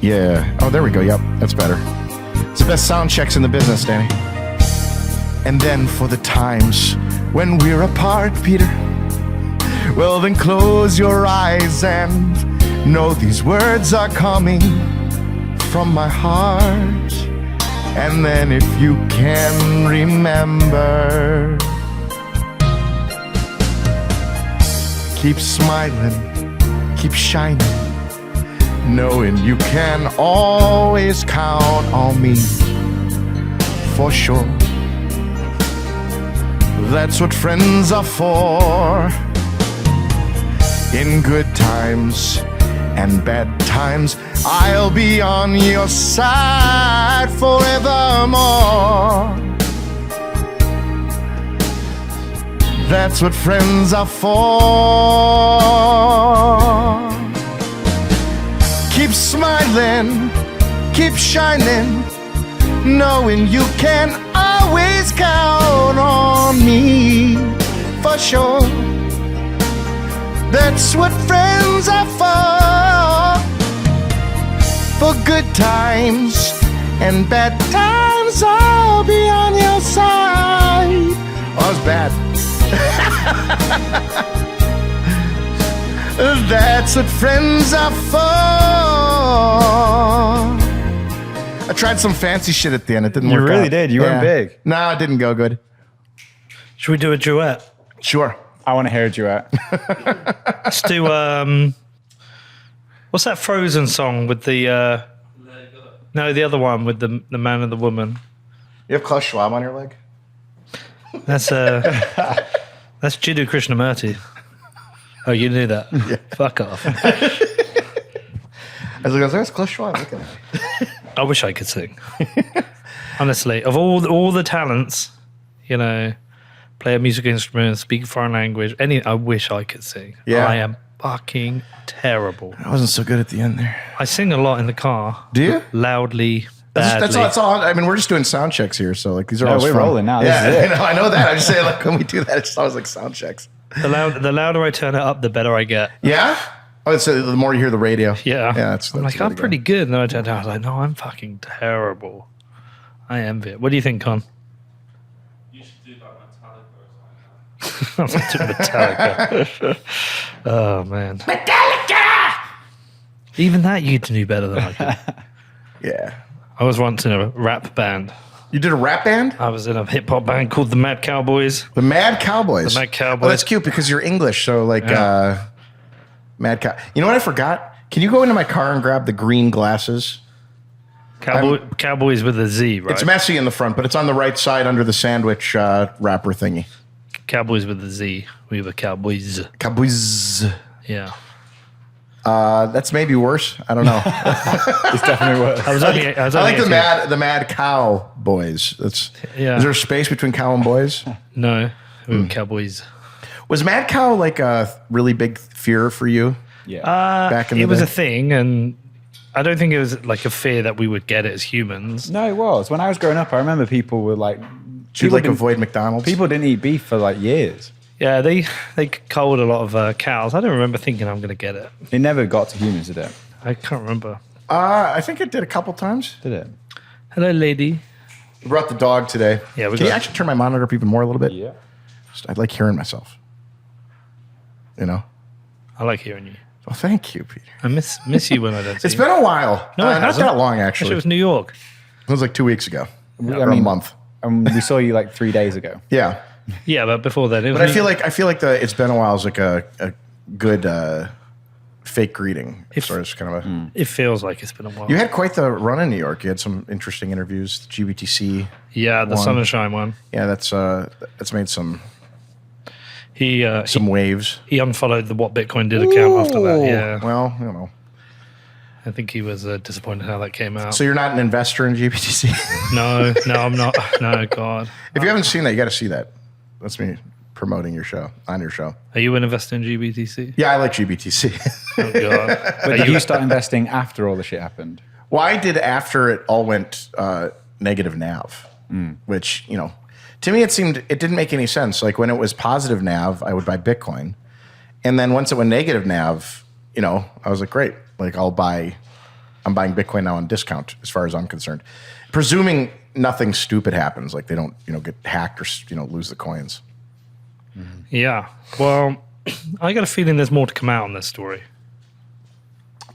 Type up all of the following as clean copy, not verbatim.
Yeah. Oh, there we go. Yep, that's better. It's the best sound checks in the business, Danny. And then for the times when we're apart, Peter, well, then close your eyes and know these words are coming from my heart. And then if you can remember, keep smiling, keep shining, knowing you can always count on me for sure. That's what friends are for. In good times and bad times, I'll be on your side forevermore. That's what friends are for. Keep smiling, keep shining, knowing you can always count on me for sure. That's what friends are for. For good times and bad times, I'll be on your side. Oh, it's bad. That's what friends are for. I tried some fancy shit at the end. It didn't work out. You really did. You weren't big. No, it didn't go good. Should we do a duet? Sure. I want to hear a duet. Let's do, what's that Frozen song with the, no, the other one with the man and the woman. You have Klaus Schwab on your leg? That's Jiddu Krishnamurti. Oh, you knew that? Yeah. Fuck off. I was like, there's Klaus Schwab looking at me. I wish I could sing. Honestly, of all the talents, you know, play a musical instrument, speak a foreign language, I wish I could sing. Yeah. I am fucking terrible. I wasn't so good at the end there. I sing a lot in the car. Do you? Loudly, badly. That's all. I mean, we're just doing sound checks here, so like these are all. We're rolling now. Yeah, This is it. I know that. I just say like when we do that, it's always like sound checks. The louder I turn it up, the better I get. Yeah. Oh, so the more you hear the radio. Yeah. Yeah. I'm like, I'm pretty good. And then I turned down. I was like, no, I'm fucking terrible. I envy it. What do you think, Con? You should do like Metallica or I was like, Metallica. Oh, man. Metallica. Even that you do better than I could. Yeah. I was once in a rap band. You did a rap band? I was in a hip hop band called the Mad Cowboys. The Mad Cowboys. The Mad Cowboys. Oh, that's cute because you're English. So like, Yeah. Mad Cow. You know what I forgot? Can you go into my car and grab the green glasses? Cowboys with a Z, right? It's messy in the front, but it's on the right side under the sandwich wrapper thingy. Cowboys with a Z. We were Cowboys. Cowboys. Yeah. That's maybe worse. I don't know. It's definitely worse. I was only I like 18. the Mad Cow Boys. That's Yeah. Is there a space between cow and boys? No, we were Cowboys. Was Mad Cow like a really big fear for you? Yeah. Back in the It was day? a thing, and I don't think it was like a fear that we would get it as humans. No, it was. When I was growing up, I remember people were like, Do you like avoid McDonald's? people didn't eat beef for like years. Yeah, they culled a lot of cows. I don't remember thinking I'm going to get it. It never got to humans, did it? I can't remember. I think it did a couple times. Did it? Hello, lady. We brought the dog today. Yeah, we Can you got- actually turn my monitor up even more a little bit? Yeah. I like hearing myself. You know? I like hearing you. Well, thank you, Peter. I miss you when I don't see It's you. been a while. No, it not hasn't. that long, Actually, actually. it was New York. It was like 2 weeks ago. I Or a mean- month. We saw you like 3 days ago. Yeah. Yeah, but before that, it was But I feel like the it's been a while is like a good fake greeting. As far as kind of a it feels like it's been a while. You had quite the run in New York. You had some interesting interviews, the GBTC. Yeah, the one. Sun and Shine one. Yeah, that's made some He waves. he unfollowed the What Bitcoin Did account after that. Yeah, Well, you know. I think he was disappointed how that came out. So you're not an investor in GBTC? No, I'm not. No, God. If you haven't seen that, you got to see that. That's me promoting your show, on your show. Are you an investor in GBTC? Yeah, I like GBTC. Oh, God. But did you start investing after all the shit happened? Well, I did after it all went negative nav, which, you know, to me it didn't make any sense. Like when it was positive nav, I would buy Bitcoin. And then once it went negative nav, I was like, great. Like I'm buying Bitcoin now on discount as far as I'm concerned. Presuming nothing stupid happens, like they don't, get hacked or, lose the coins. Yeah. Well, I got a feeling there's more to come out on this story.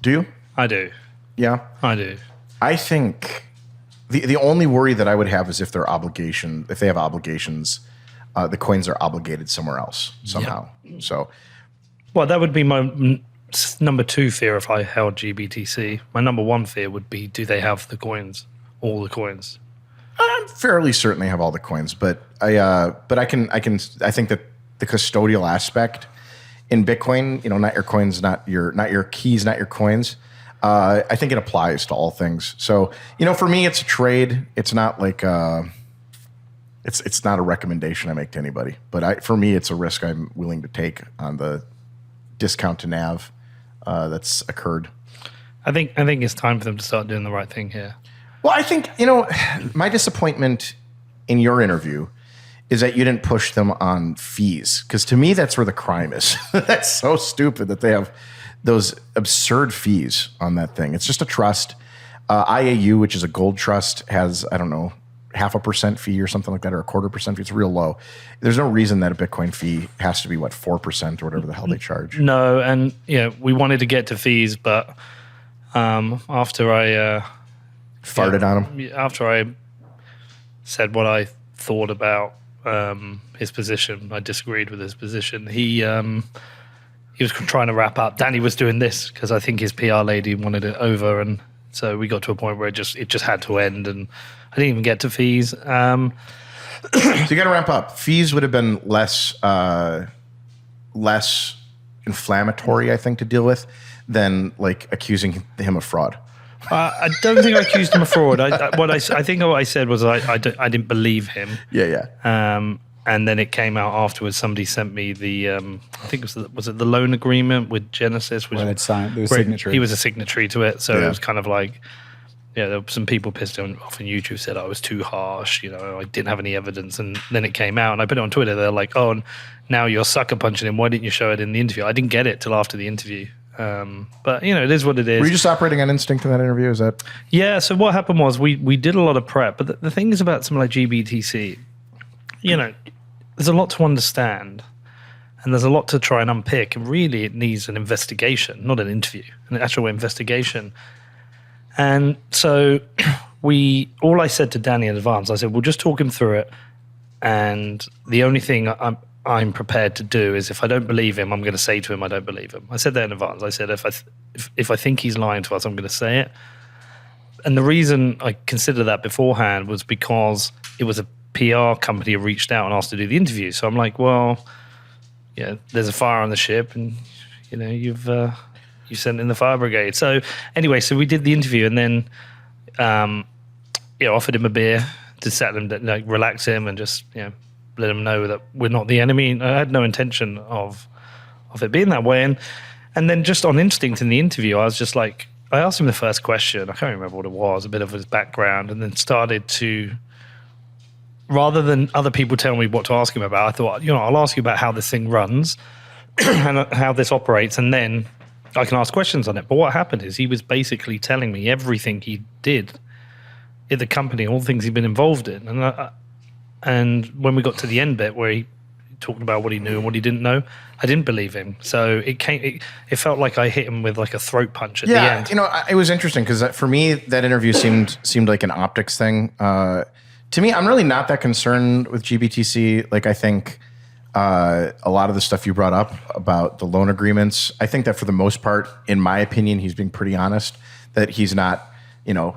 Do you? I do. Yeah. I do. I think the only worry that I would have is if they have obligations, the coins are obligated somewhere else somehow. Yeah. So, well, that would be my number 2 fear if I held GBTC. My number 1 fear would be, do they have the coins, all the coins? I'm fairly certain they have all the coins, but I think that the custodial aspect in Bitcoin, not your coins, not your keys, not your coins. I think it applies to all things. So, for me, it's a trade. It's not like it's not a recommendation I make to anybody. But for me, it's a risk I'm willing to take on the discount to NAV that's occurred. I think it's time for them to start doing the right thing here. Well, I think my disappointment in your interview is that you didn't push them on fees, because to me that's where the crime is. That's so stupid that they have those absurd fees on that thing. It's just a trust. IAU, which is a gold trust, has, I don't know, 0.5% fee or something like that, or 1/4% fee. It's real low. There's no reason that a Bitcoin fee has to be 4% or whatever the hell they charge. No, and we wanted to get to fees, but after I farted on him, after I said what I thought about his position, I disagreed with his position. He was trying to wrap up. Danny was doing this because I think his PR lady wanted it over, and so we got to a point where it just had to end, and I didn't even get to fees. So you got to ramp up. Fees would have been less inflammatory, I think, to deal with than like accusing him of fraud. I don't think I accused him of fraud. I think what I said was I didn't believe him. Yeah. And then it came out afterwards. Somebody sent me the I think was it the loan agreement with Genesis, which they'd signed, there was signatory. He was a signatory to it, so it was kind of like, there were some people pissed off on YouTube, said I was too harsh. I didn't have any evidence, and then it came out, and I put it on Twitter. They're like, "Oh, now you're sucker punching him. Why didn't you show it in the interview?" I didn't get it till after the interview. But it is what it is. Were you just operating on instinct in that interview? Is that? Yeah. So what happened was we did a lot of prep, but the thing is about something like GBTC, there's a lot to understand, and there's a lot to try and unpick, and really it needs an investigation, not an interview, an actual investigation. And so all I said to Danny in advance, I said, we'll just talk him through it, and the only thing I'm prepared to do is, if I don't believe him, I'm going to say to him, I don't believe him. I said that in advance. I said, if I think he's lying to us, I'm going to say it. And the reason I considered that beforehand was because it was a PR company who reached out and asked to do the interview. So I'm like, well, there's a fire on the ship, and you've sent in the fire brigade. So anyway, so we did the interview, and then offered him a beer to settle him, relax him, and just let him know that we're not the enemy. I had no intention of it being that way. And then just on instinct in the interview, I was just like, I asked him the first question. I can't remember what it was, a bit of his background, and then started to, rather than other people tell me what to ask him about, I thought, I'll ask you about how this thing runs and how this operates, and then I can ask questions on it. But what happened is he was basically telling me everything he did in the company, all the things he'd been involved in. And when we got to the end bit where he talked about what he knew and what he didn't know, I didn't believe him. So it felt like I hit him with like a throat punch at the end. It was interesting because for me, that interview seemed like an optics thing. To me, I'm really not that concerned with GBTC. Like, I think a lot of the stuff you brought up about the loan agreements, I think that for the most part, in my opinion, he's being pretty honest, that he's not,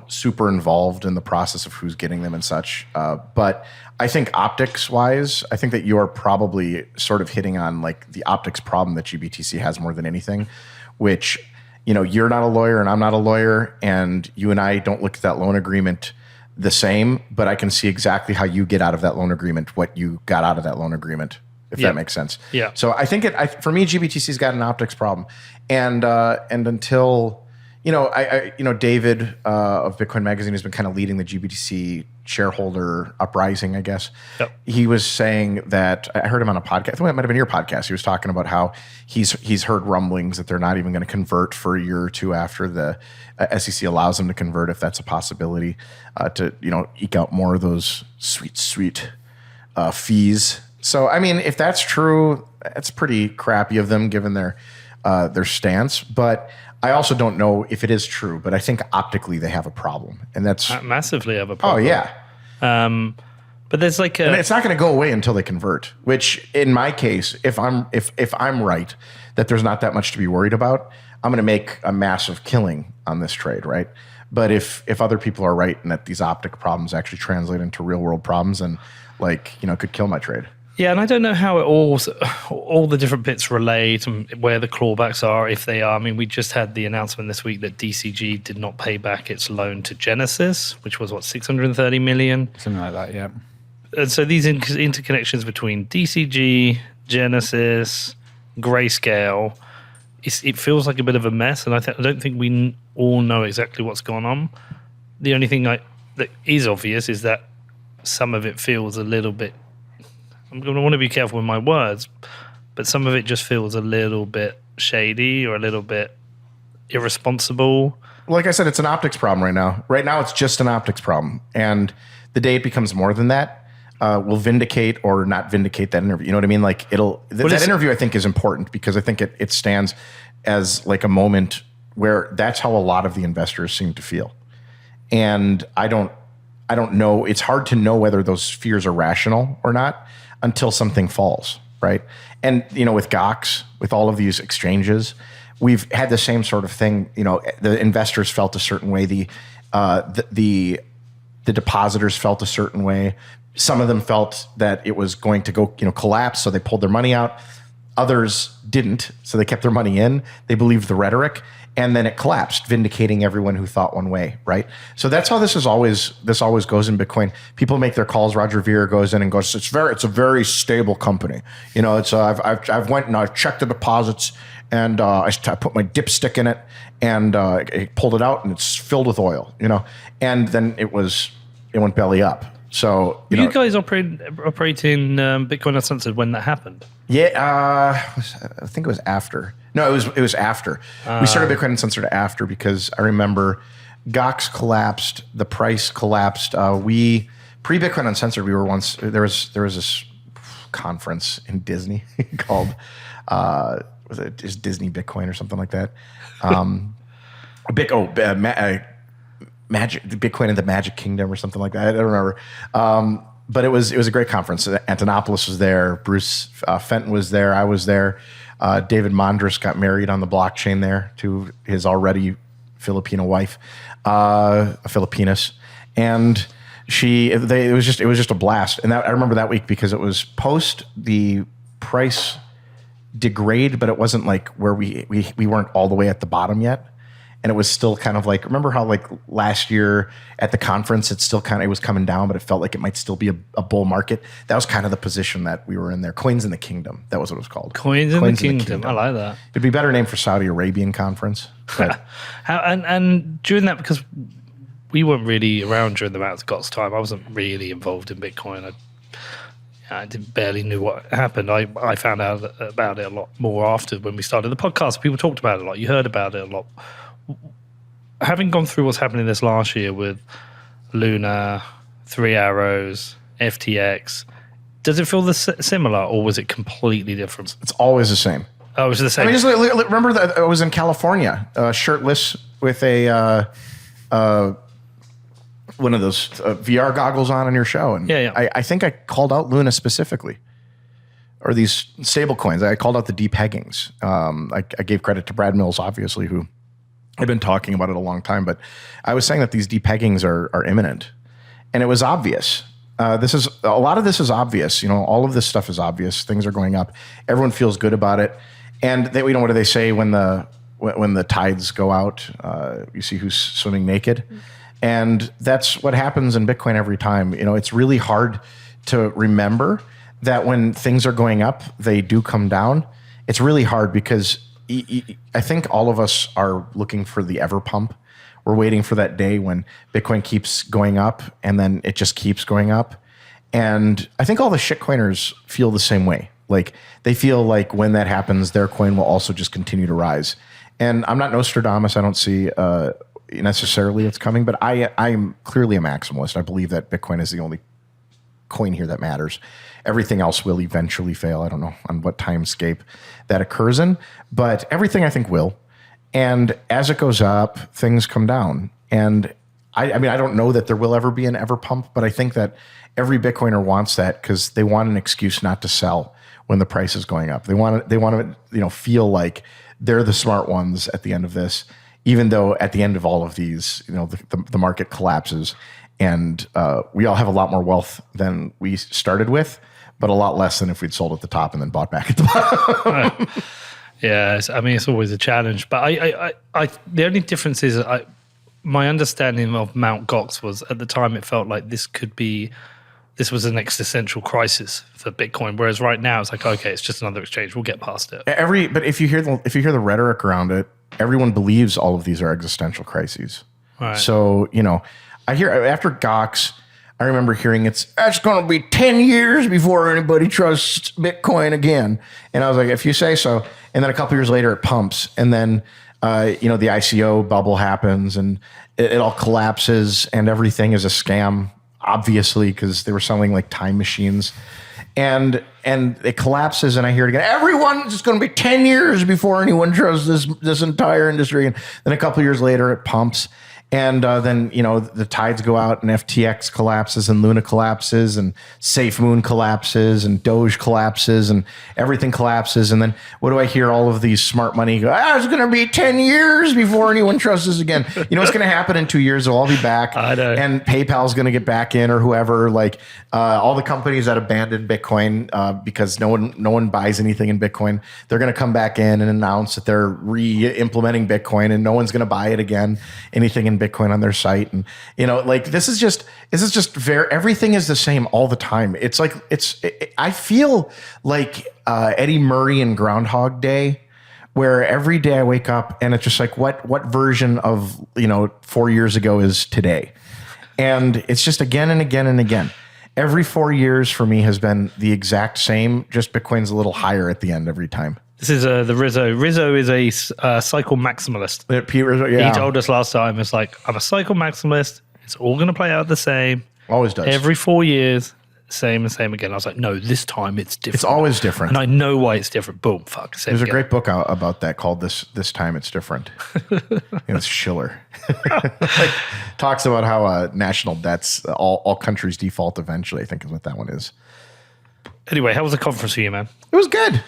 super involved in the process of who's getting them and such. But I think optics-wise, I think that you are probably sort of hitting on like the optics problem that GBTC has more than anything, which, you're not a lawyer and I'm not a lawyer, and you and I don't look at that loan agreement the same, but I can see exactly how you get out of that loan agreement what you got out of that loan agreement, if that makes sense. Yeah. So I think for me, GBTC's got an optics problem, and until David of Bitcoin Magazine has been kind of leading the GBTC shareholder uprising, I guess. Yep. He was saying that I heard him on a podcast. I think it might have been your podcast. He was talking about how he's heard rumblings that they're not even going to convert for a year or two after the SEC allows them to convert, if that's a possibility, to eke out more of those sweet fees. So I mean, if that's true, that's pretty crappy of them given their stance. But I also don't know if it is true. But I think optically they have a problem, and that's Massively have a problem. Oh yeah. But there's like And it's not going to go away until they convert. Which, in my case, if I'm right that there's not that much to be worried about, I'm going to make a massive killing on this trade, right? But if other people are right and that these optic problems actually translate into real world problems, and it could kill my trade. Yeah, and I don't know how it all the different bits relate and where the clawbacks are, if they are. I mean, we just had the announcement this week that DCG did not pay back its loan to Genesis, which was $630 million, something like that. Yeah. And so these interconnections between DCG, Genesis, Grayscale, it feels like a bit of a mess, and I don't think we all know exactly what's going on. The only thing that is obvious is that some of it feels a little bit. I'm going to want to be careful with my words, but some of it just feels a little bit shady or a little bit irresponsible. Like I said, it's an optics problem right now. Right now, it's just an optics problem, and the day it becomes more than that, will vindicate or not vindicate that interview. You know what I mean? Like that interview, I think, is important because I think it stands as like a moment where that's how a lot of the investors seem to feel, and I don't know. It's hard to know whether those fears are rational or not until something falls, right? And with GOX, with all of these exchanges, we've had the same sort of thing. The investors felt a certain way. The depositors felt a certain way. Some of them felt that it was going to go, collapse, so they pulled their money out. Others didn't, so they kept their money in. They believed the rhetoric, and then it collapsed, vindicating everyone who thought one way, right? So that's how this always goes in Bitcoin. People make their calls. Roger Ver goes in and goes, it's a very stable company. It's I've went and I've checked the deposits, and I put my dipstick in it, and I pulled it out, and it's filled with oil. And then it went belly up. So you guys operating Bitcoin Uncensored when that happened? Yeah, I think it was after. No, it was after. We started Bitcoin Uncensored after, because I remember GOX collapsed, the price collapsed. We pre-Bitcoin Uncensored, we were once there was this conference in Disney called is Disney Bitcoin or something like that. Magic Bitcoin in the Magic Kingdom or something like that. I don't remember. But it was a great conference. Antonopoulos was there. Bruce Fenton was there. I was there. David Mondras got married on the blockchain there to his already Filipino wife, a Filipinus, and it was just a blast. And I remember that week because it was post the price degrade, but it wasn't like where we weren't all the way at the bottom yet. And it was still kind of like, remember how like last year at the conference, it was coming down, but it felt like it might still be a bull market. That was kind of the position that we were in there. Coins in the Kingdom. That was what it was called. Coins in the Kingdom. I like that. It'd be a better name for Saudi Arabian conference. But and during that, because we weren't really around during the Mt. Scott's time, I wasn't really involved in Bitcoin. I barely knew what happened. I found out about it a lot more after when we started the podcast. People talked about it a lot. You heard about it a lot. Having gone through what's happening this last year with Luna, 3 Arrows, FTX, does it feel similar, or was it completely different? It's always the same. Oh, it was the same. I mean, just remember that I was in California, shirtless with a one of those VR goggles on your show, and I think I called out Luna specifically, or these stable coins. I called out the depeggings. I gave credit to Brad Mills, obviously, who I've been talking about it a long time, but I was saying that these depeggings are imminent, and it was obvious. A lot of this is obvious. All of this stuff is obvious. Things are going up. Everyone feels good about it, and what do they say when the tides go out? You see who's swimming naked, and that's what happens in Bitcoin every time. It's really hard to remember that when things are going up, they do come down. It's really hard because I think all of us are looking for the ever pump. We're waiting for that day when Bitcoin keeps going up and then it just keeps going up. And I think all the shitcoiners feel the same way. Like they feel like when that happens, their coin will also just continue to rise. And I'm not Nostradamus. I don't see necessarily it's coming, but I'm clearly a maximalist. I believe that Bitcoin is the only coin here that matters. Everything else will eventually fail. I don't know on what timescape that occurs in, but everything I think will. And as it goes up, things come down. And I mean, I don't know that there will ever be an ever pump, but I think that every Bitcoiner wants that because they want an excuse not to sell when the price is going up. They want to, feel like they're the smart ones at the end of this, even though at the end of all of these, the market collapses and we all have a lot more wealth than we started with, but a lot less than if we'd sold at the top and then bought back at the bottom. Yeah, it's always a challenge. But I the only difference is my understanding of Mt. Gox was at the time it felt like this was an existential crisis for Bitcoin, whereas right now it's like, okay, it's just another exchange. We'll get past it. But if you hear the rhetoric around it, everyone believes all of these are existential crises. Right. So I hear after Gox, I remember hearing it's going to be 10 years before anybody trusts Bitcoin again. And I was like, if you say so. And then a couple years later, it pumps. And then, the ICO bubble happens and it all collapses and everything is a scam, obviously, because they were selling like time machines. And it collapses and I hear it again. Everyone's just going to be 10 years before anyone trusts this entire industry. And then a couple years later, it pumps. And then, the tides go out and FTX collapses and Luna collapses and SafeMoon collapses and Doge collapses and everything collapses. And then what do I hear? All of these smart money go, it's going to be 10 years before anyone trusts us again. You know what's going to happen in 2 years? They'll all be back. I know. And PayPal's going to get back in or whoever, like all the companies that abandoned Bitcoin because no one buys anything in Bitcoin. They're going to come back in and announce that they're re-implementing Bitcoin and no one's going to buy it again, anything in Bitcoin on their site. And this is just everything is the same all the time. It's like I feel like Eddie Murray in Groundhog Day, where every day I wake up and it's just like what version of 4 years ago is today. And it's just again and again and again. Every 4 years for me has been the exact same, just Bitcoin's a little higher at the end every time. This is the Rizzo. Rizzo is a cycle maximalist. Pete Rizzo, yeah. He told us last time, it's like, I'm a cycle maximalist. It's all going to play out the same. Always does. Every 4 years, same and same again. I was like, no, this time it's different. It's always different. And I know why it's different. Boom, fuck. There's a great book out about that called This Time It's Different. It's Schiller. Talks about how national debts, all countries default eventually, I think is what that one is. Anyway, how was the conference for you, man? It was good.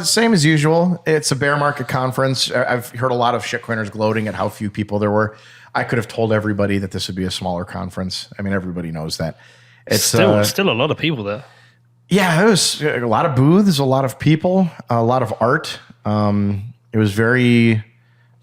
Same as usual. It's a bear market conference. I've heard a lot of shitcoiners gloating at how few people there were. I could have told everybody that this would be a smaller conference. I mean, everybody knows that. It's still a lot of people there. Yeah, it was a lot of booths, a lot of people, a lot of art. It was very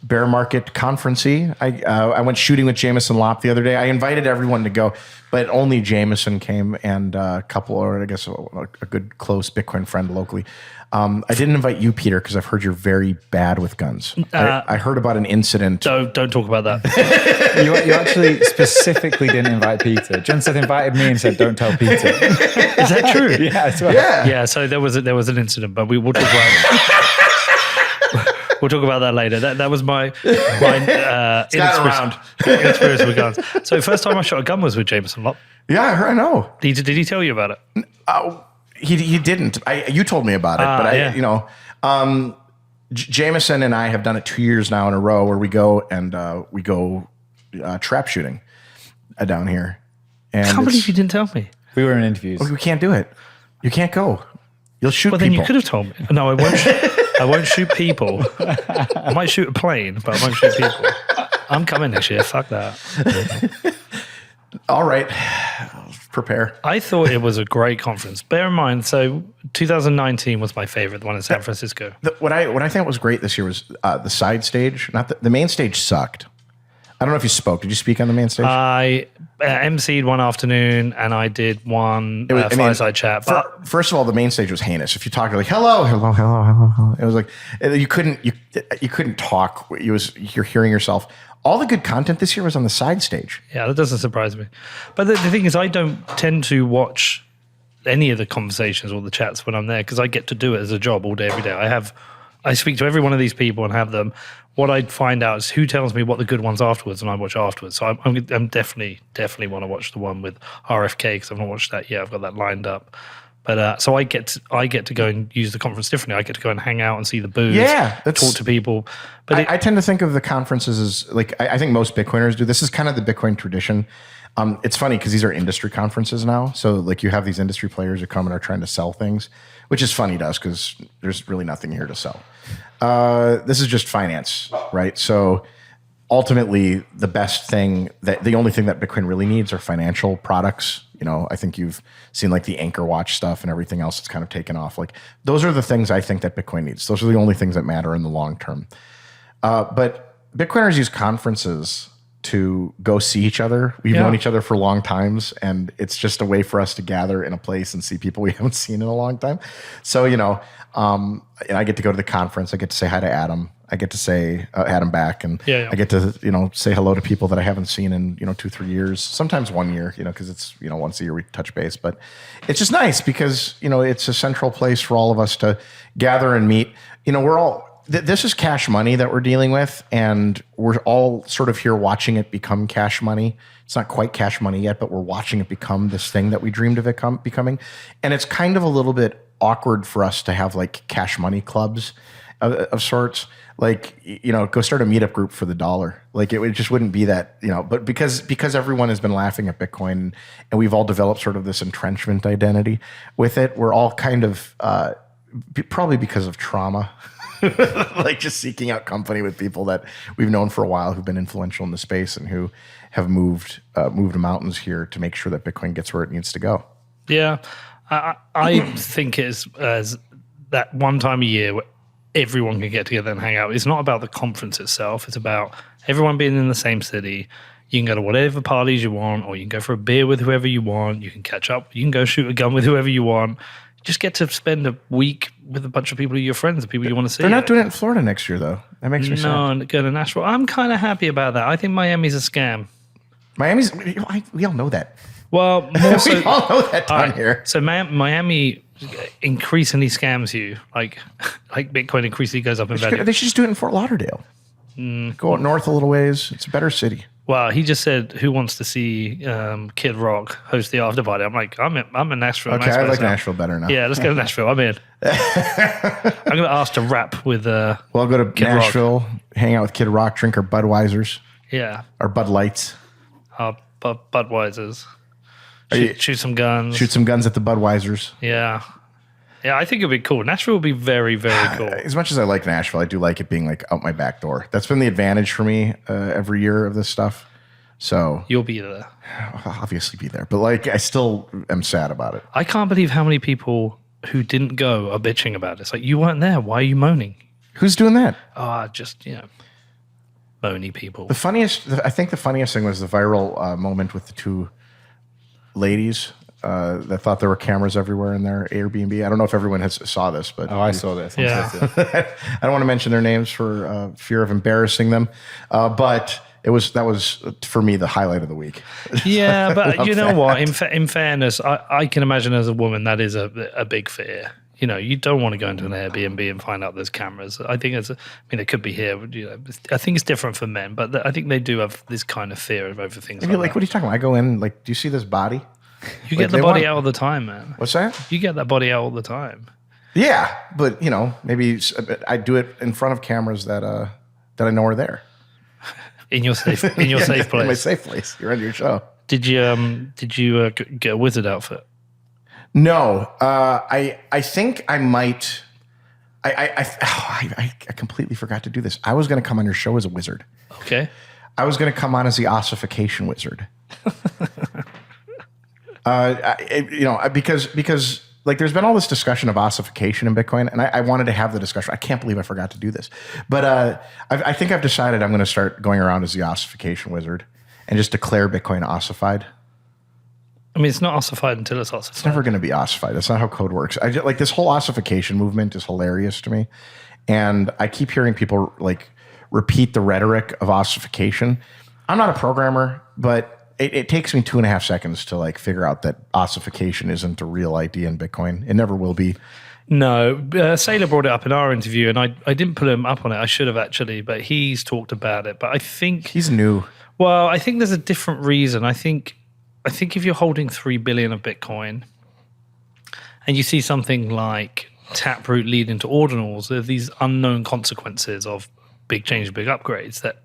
bear market conference-y. I went shooting with Jameson Lopp the other day. I invited everyone to go, but only Jameson came and a couple, or I guess a good close Bitcoin friend locally. I didn't invite you, Peter, because I've heard you're very bad with guns. I heard about an incident. Don't talk about that. You actually specifically didn't invite Peter. Junseth invited me and said, "Don't tell Peter." Is that true? Yeah, I swear. Yeah. So there was an incident, but we'll talk about it. We'll talk about that later. That was my inexperience with guns. So first time I shot a gun was with Jameson Lopp. Yeah, I know. Did he tell you about it? He didn't. You told me about it, but Jameson and I have done it 2 years now in a row where we go trap shooting down here. And I can't believe you didn't tell me. We were in interviews. We can't do it. You can't go. You'll shoot people. Well, then you could have told me. No, I won't. I won't shoot people. I might shoot a plane, but I won't shoot people. I'm coming next year. Fuck that. All right. Prepare. I thought it was a great conference. Bear in mind, so 2019 was my favorite, the one in San Francisco. What I think was great this year was the side stage. Not the main stage sucked. I don't know if you spoke. Did you speak on the main stage? I emceed one afternoon and I did one fireside chat. But First of all, the main stage was heinous. If you talked like hello, it was like you couldn't talk. You're hearing yourself. All the good content this year was on the side stage. yeah, that doesn't surprise me. But the thing is, I don't tend to watch any of the conversations or the chats when I'm there because I get to do it as a job all day, every day. I speak to every one of these people and have them. What I find out is who tells me what the good ones afterwards, and I watch afterwards. So I'm definitely want to watch the one with RFK because I've not watched that yet. I've got that lined up. But so I get to go and use the conference differently. I get to go and hang out and see the booths, talk to people. But I tend to think of the conferences as like I think most Bitcoiners do. This is kind of the Bitcoin tradition. It's funny because these are industry conferences now. So like you have these industry players who come and are trying to sell things, which is funny to us because there's really nothing here to sell. This is just finance, right? So ultimately, the only thing that Bitcoin really needs are financial products. I think you've seen like the Anchor Watch stuff and everything else that's kind of taken off. Like those are the things I think that Bitcoin needs. Those are the only things that matter in the long term. But Bitcoiners use conferences to go see each other. We've known each other for long times, and it's just a way for us to gather in a place and see people we haven't seen in a long time. So, and I get to go to the conference. I get to say hi to Adam. I get to say Adam back, and I get to say hello to people that I haven't seen in 2-3 years, sometimes 1 year, because it's once a year we touch base. But it's just nice because it's a central place for all of us to gather and meet. We're all this is cash money that we're dealing with, and we're all sort of here watching it become cash money. It's not quite cash money yet, but we're watching it become this thing that we dreamed of it becoming. And it's kind of a little bit awkward for us to have like cash money clubs of sorts. Like, go start a meetup group for the dollar. Like it just wouldn't be that, but because everyone has been laughing at Bitcoin and we've all developed sort of this entrenchment identity with it, we're all kind of, probably because of trauma, like just seeking out company with people that we've known for a while who've been influential in the space and who have moved mountains here to make sure that Bitcoin gets where it needs to go. Yeah. I think it's as that one time a year where everyone can get together and hang out. It's not about the conference itself. It's about everyone being in the same city. You can go to whatever parties you want, or you can go for a beer with whoever you want. You can catch up. You can go shoot a gun with whoever you want. Just get to spend a week with a bunch of people who are your friends, the people you want to see. They're not doing it in Florida next year, though. That makes me sad. No, go to Nashville. I'm kind of happy about that. I think Miami's a scam. We all know that. Well, more so, we all know that down here. So Miami increasingly scams you, like Bitcoin increasingly goes up in value. They should just do it in Fort Lauderdale. Go out north a little ways. It's a better city. Well, he just said, "Who wants to see Kid Rock host the after party?" I'm like, I'm in Nashville. Okay, I like Nashville better now. Yeah, let's go to Nashville. I'm in. I'm going to ask to rap with. Well, I'll go to Kid Nashville, Rock. hang out with Kid Rock, drink our Budweisers. Yeah, our Bud Lights. Budweisers. Shoot some guns. Shoot some guns at the Budweisers. Yeah. Yeah, I think it'd be cool. Nashville would be very, very cool. As much as I like Nashville, I do like it being like out my back door. That's been the advantage for me every year of this stuff. So you'll be there. I'll obviously be there, but like I still am sad about it. I can't believe how many people who didn't go are bitching about it. It's like, you weren't there. Why are you moaning? Who's doing that? Just moany people. I think the funniest thing was the viral moment with the two ladies that thought there were cameras everywhere in their Airbnb. I don't know if everyone saw this, but I saw this. Yeah. I don't want to mention their names for fear of embarrassing them, but that was for me the highlight of the week. Yeah, but you know what? In fairness, I can imagine as a woman that is a big fear. You don't want to go into an Airbnb and find out there's cameras. I think it could be here. I think it's different for men, but I think they do have this kind of fear over things. And you're like, what are you talking about? I go in, like, do you see this body? You get the body out all the time, man. What's that? You get that body out all the time. Yeah, but maybe I do it in front of cameras that I know are there. In your safe place. In my safe place. You're on your show. Did you get a wizard outfit? No, I think I might. I completely forgot to do this. I was going to come on your show as a wizard. Okay. I was going to come on as the ossification wizard. Because like there's been all this discussion of ossification in Bitcoin, and I wanted to have the discussion. I can't believe I forgot to do this, but I think I've decided I'm going to start going around as the ossification wizard and just declare Bitcoin ossified. I mean, it's not ossified until it's ossified. It's never going to be ossified. That's not how code works. Like this whole ossification movement is hilarious to me, and I keep hearing people like repeat the rhetoric of ossification. I'm not a programmer, but it takes me 2.5 seconds to like figure out that ossification isn't a real idea in Bitcoin. It never will be. No, Saylor brought it up in our interview, and I didn't put him up on it. I should have actually, but he's talked about it. But I think He's new. Well, I think there's a different reason. I think if you're holding 3 billion of Bitcoin, and you see something like Taproot leading to Ordinals, there are these unknown consequences of big changes, big upgrades that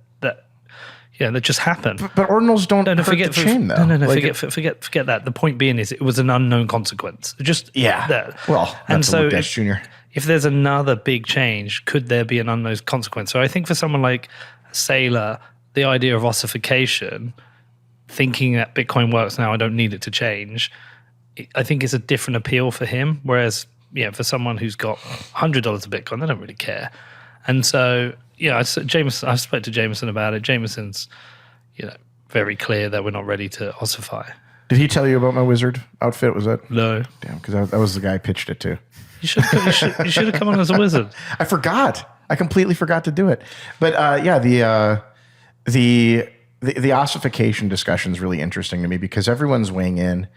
just happen. But Ordinals don't hurt the chain, though. No. Like forget that. The point being is it was an unknown consequence. Just that. Well, that's and so Luke Dash Jr. If there's another big change, could there be an unknown consequence? So I think for someone like Saylor, the idea of ossification, thinking that Bitcoin works now, I don't need it to change, I think is a different appeal for him. Whereas, for someone who's got $100 of Bitcoin, they don't really care. And so, I spoke to Jameson about it. Jameson's, very clear that we're not ready to ossify. Did he tell you about my wizard outfit? Was that? No. Damn, because that was the guy I pitched it to. You should have come on as a wizard. I forgot. I completely forgot to do it. But the ossification discussion is really interesting to me because everyone's weighing in.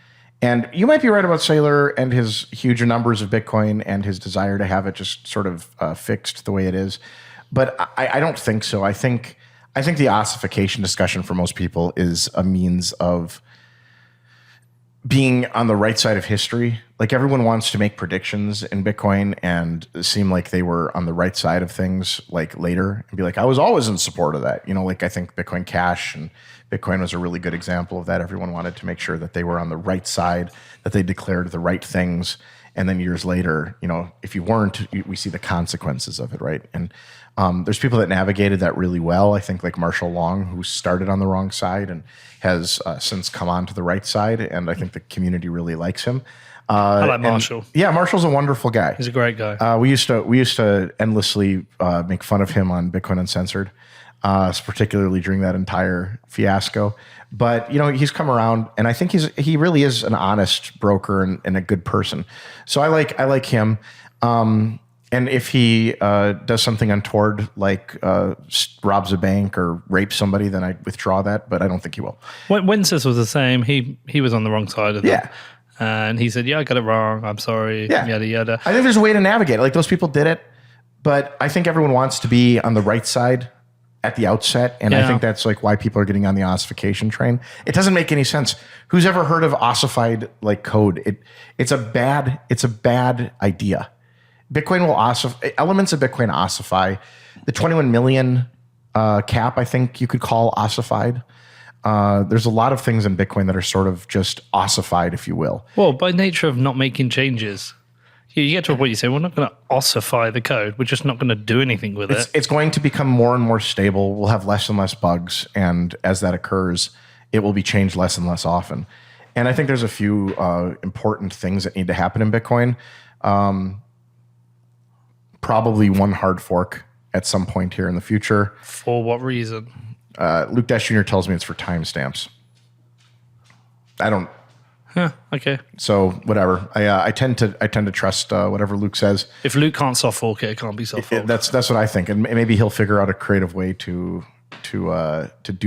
And you might be right about Saylor and his huge numbers of Bitcoin and his desire to have it just sort of fixed the way it is. But I don't think so. I think the ossification discussion for most people is a means of being on the right side of history. Like everyone wants to make predictions in Bitcoin and seem like they were on the right side of things like later and be like, I was always in support of that. Like I think Bitcoin Cash and Bitcoin was a really good example of that. Everyone wanted to make sure that they were on the right side, that they declared the right things. And then years later, if you weren't, we see the consequences of it, right? And there's people that navigated that really well. I think like Marshall Long, who started on the wrong side and has since come on to the right side. And I think the community really likes him. I like Marshall. Marshall's a wonderful guy. He's a great guy. We used to endlessly make fun of him on Bitcoin Uncensored, particularly during that entire fiasco. But he's come around, and I think he really is an honest broker and a good person. So I like him. And if he does something untoward, like robs a bank or rapes somebody, then I withdraw that. But I don't think he will. Junseth was the same. He was on the wrong side of it. Yeah. And he said, I got it wrong. I'm sorry. Yeah. Yada, yada. I think there's a way to navigate it. Like those people did it. But I think everyone wants to be on the right side at the outset. And I think that's like why people are getting on the ossification train. It doesn't make any sense. Who's ever heard of ossified like code? It's a bad idea. Bitcoin will ossify, elements of Bitcoin ossify. The 21 million cap, I think you could call ossified. There's a lot of things in Bitcoin that are sort of just ossified, if you will. Well, by nature of not making changes, you get to a point you say, we're not going to ossify the code. We're just not going to do anything with it. It's going to become more and more stable. We'll have less and less bugs. And as that occurs, it will be changed less and less often. And I think there's a few important things that need to happen in Bitcoin. Probably one hard fork at some point here in the future. For what reason? Luke Dash Jr. tells me it's for timestamps. I don't. Okay. So whatever. I tend to trust whatever Luke says. If Luke can't soft fork it can't be soft fork. That's what I think, and maybe he'll figure out a creative way to do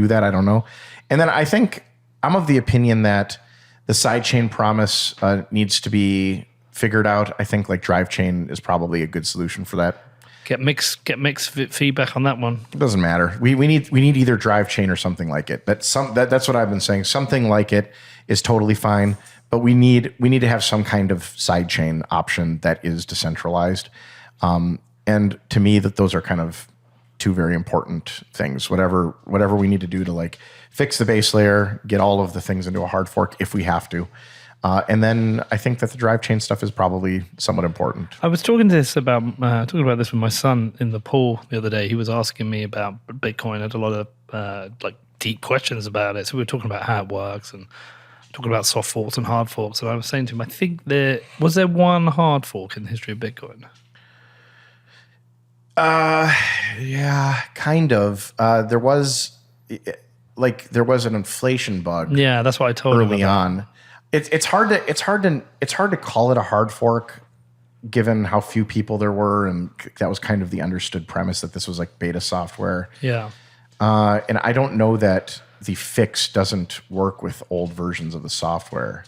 that. I don't know. And then I think I'm of the opinion that the sidechain promise needs to be figured out. I think like drive chain is probably a good solution for that. Get mixed feedback on that one. It doesn't matter. We need either drive chain or something like it. That's what I've been saying. Something like it is totally fine, but we need to have some kind of side chain option that is decentralized. And to me, that those are kind of two very important things. Whatever we need to do to like fix the base layer, get all of the things into a hard fork if we have to. And then I think that the drive chain stuff is probably somewhat important. I was talking about this with my son in the pool the other day. He was asking me about Bitcoin. I had a lot of like deep questions about it. So we were talking about how it works and talking about soft forks and hard forks, and I was saying to him, I think there one hard fork in the history of Bitcoin. Yeah, kind of. There was an inflation bug. Yeah, that's what I told him early on. It's hard to call it a hard fork, given how few people there were, and that was kind of the understood premise that this was like beta software. Yeah. And I don't know that the fix doesn't work with old versions of the software.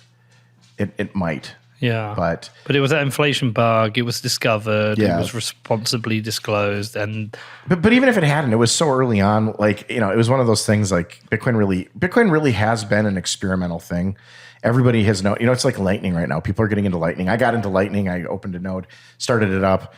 It might. Yeah. But it was that inflation bug. It was discovered. Yeah. It was responsibly disclosed. And But even if it hadn't, it was so early on, like, it was one of those things like Bitcoin really has been an experimental thing. Everybody has it's like Lightning right now. People are getting into Lightning. I got into Lightning. I opened a node, started it up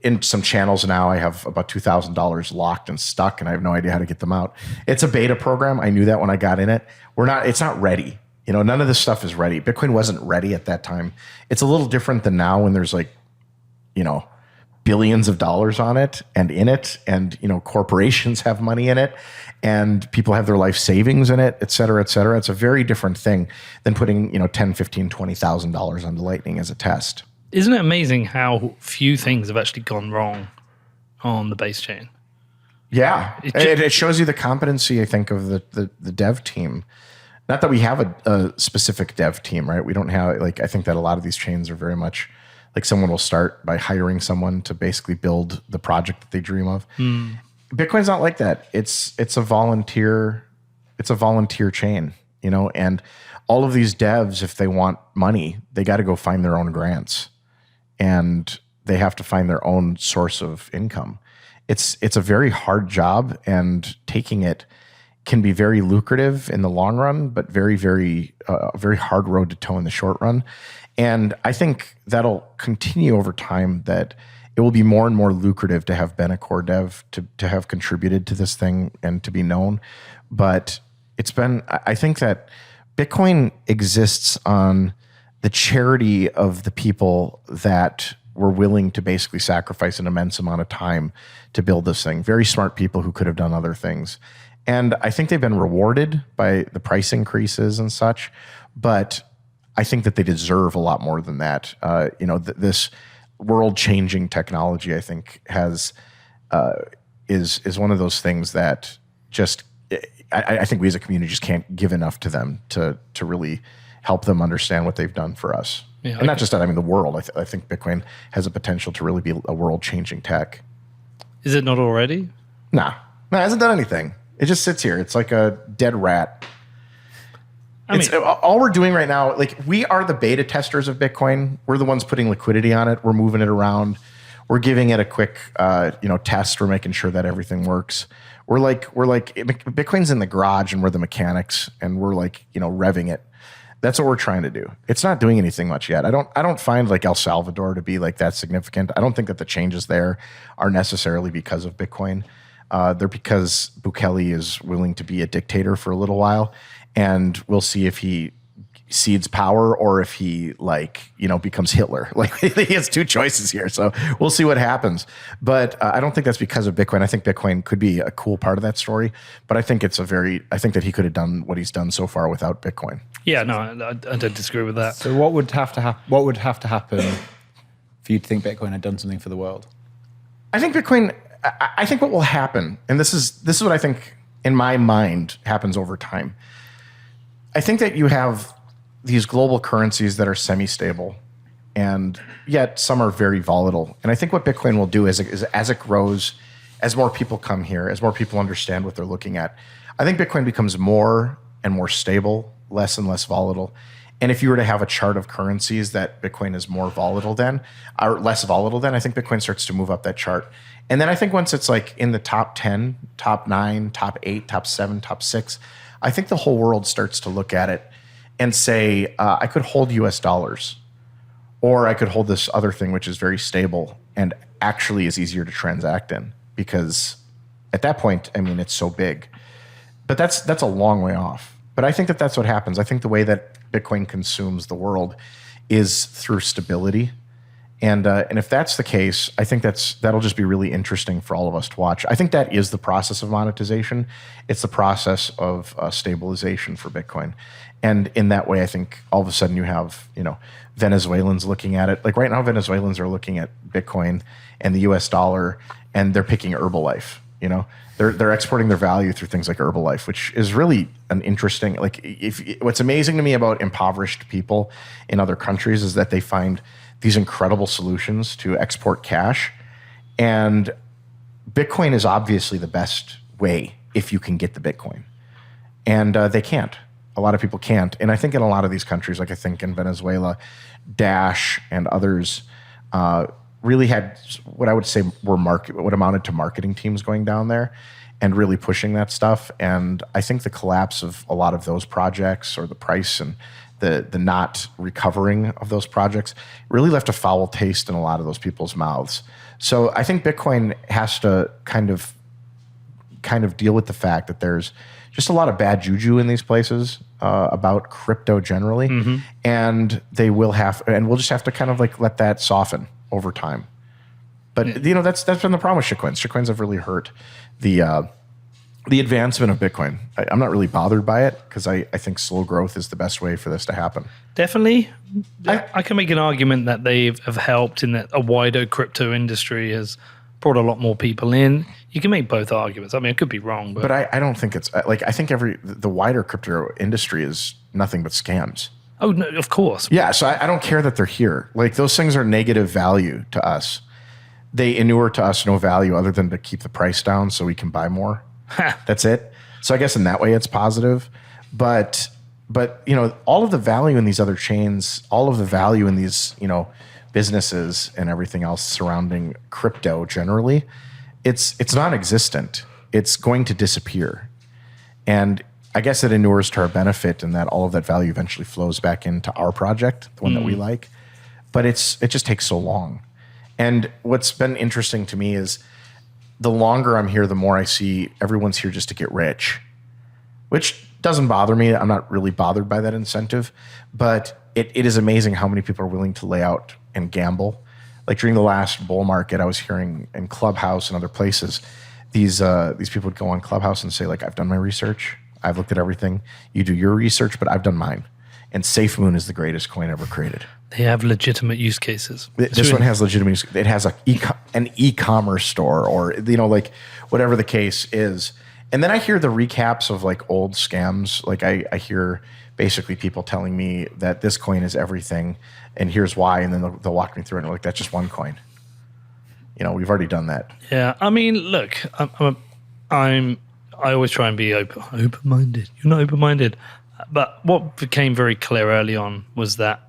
in some channels now. I have about $2,000 locked and stuck, and I have no idea how to get them out. It's a beta program. I knew that when I got in it. It's not ready. None of this stuff is ready. Bitcoin wasn't ready at that time. It's a little different than now when there's like, billions of dollars on it and in it, and corporations have money in it, and people have their life savings in it, et cetera, et cetera. It's a very different thing than putting $10,000, $15,000, $20,000 onto Lightning as a test. Isn't it amazing how few things have actually gone wrong on the base chain? Yeah, it shows you the competency, I think, of the dev team. Not that we have a specific dev team, right? We don't have, I think that a lot of these chains are very much like someone will start by hiring someone to basically build the project that they dream of. Bitcoin's not like that. It's a volunteer chain, and all of these devs, if they want money, they got to go find their own grants, and they have to find their own source of income. It's a very hard job, and taking it can be very lucrative in the long run, but very, very, very hard road to toe in the short run. And I think that'll continue over time, that it will be more and more lucrative to have been a core dev, to have contributed to this thing and to be known. But I think that Bitcoin exists on the charity of the people that were willing to basically sacrifice an immense amount of time to build this thing. Very smart people who could have done other things. And I think they've been rewarded by the price increases and such, but I think that they deserve a lot more than that. This world-changing technology, I think, is one of those things that just I think we as a community just can't give enough to them to really help them understand what they've done for us. Yeah, and not just that, the world. I think Bitcoin has a potential to really be a world-changing tech. Is it not already? No, it hasn't done anything. It just sits here. It's like a dead rat. All we're doing right now, like, we are the beta testers of Bitcoin. We're the ones putting liquidity on it. We're moving it around. We're giving it a quick, test. We're making sure that everything works. We're like Bitcoin's in the garage, and we're the mechanics, and we're revving it. That's what we're trying to do. It's not doing anything much yet. I don't find like El Salvador to be like that significant. I don't think that the changes there are necessarily because of Bitcoin. They're because Bukele is willing to be a dictator for a little while, and we'll see if he cedes power or if he becomes Hitler. Like, he has two choices here, so we'll see what happens. But I don't think that's because of Bitcoin. I think Bitcoin could be a cool part of that story, but I think that he could have done what he's done so far without Bitcoin. Yeah, no, I don't disagree with that. So what would have to happen for you to think Bitcoin had done something for the world? I think what will happen, and this is what I think in my mind happens over time. I think that you have these global currencies that are semi-stable, and yet some are very volatile. And I think what Bitcoin will do is as it grows, as more people come here, as more people understand what they're looking at, I think Bitcoin becomes more and more stable, less and less volatile. And if you were to have a chart of currencies that Bitcoin is more volatile than, or less volatile than, I think Bitcoin starts to move up that chart. And then I think once it's like in the top 10, top 9, top 8, top 7, top 6, I think the whole world starts to look at it and say, I could hold US dollars, or I could hold this other thing which is very stable and actually is easier to transact in, because at that point, it's so big. But that's a long way off. But I think that that's what happens. I think the way that Bitcoin consumes the world is through stability. And if that's the case, I think that'll just be really interesting for all of us to watch. I think that is the process of monetization. It's the process of stabilization for Bitcoin. And in that way, I think all of a sudden you have, Venezuelans looking at it. Like right now, Venezuelans are looking at Bitcoin and the US dollar, and they're picking Herbalife, They're exporting their value through things like Herbalife, which is really an interesting, what's amazing to me about impoverished people in other countries is that they find these incredible solutions to export cash. And Bitcoin is obviously the best way if you can get the Bitcoin. And they can't. A lot of people can't. And I think in a lot of these countries, like I think in Venezuela, Dash and others really had what I would say what amounted to marketing teams going down there and really pushing that stuff. And I think the collapse of a lot of those projects, or the price and the not recovering of those projects, really left a foul taste in a lot of those people's mouths. So I think Bitcoin has to kind of deal with the fact that there's just a lot of bad juju in these places about crypto generally, and we'll just have to kind of let that soften over time. But that's been the problem with shitcoins. Shitcoins have really hurt the advancement of Bitcoin. I'm not really bothered by it because I think slow growth is the best way for this to happen. Definitely. I can make an argument that they have helped in that a wider crypto industry has brought a lot more people in. You can make both arguments. I mean, I could be wrong, but I don't think it's I think the wider crypto industry is nothing but scams. Oh no, of course. Yeah, so I don't care that they're here. Those things are negative value to us. They inure to us no value other than to keep the price down so we can buy more. That's it. So I guess in that way it's positive. But all of the value in these other chains, all of the value in these, businesses and everything else surrounding crypto generally, it's non-existent. It's going to disappear. And I guess it inures to our benefit in that all of that value eventually flows back into our project, the one that we like. But it just takes so long. And what's been interesting to me is the longer I'm here, the more I see everyone's here just to get rich, which doesn't bother me. I'm not really bothered by that incentive, but it is amazing how many people are willing to lay out and gamble. Like during the last bull market, I was hearing in Clubhouse and other places, these people would go on Clubhouse and say, I've done my research. I've looked at everything. You do your research, but I've done mine. And SafeMoon is the greatest coin ever created. They have legitimate use cases. This one has legitimate use. It has an e-commerce store, or whatever the case is. And then I hear the recaps of old scams. I hear basically people telling me that this coin is everything, and here's why, and then they'll walk me through it, and that's just one coin. We've already done that. Yeah, I mean, look, I always try and be open-minded. You're not open-minded. But what became very clear early on was that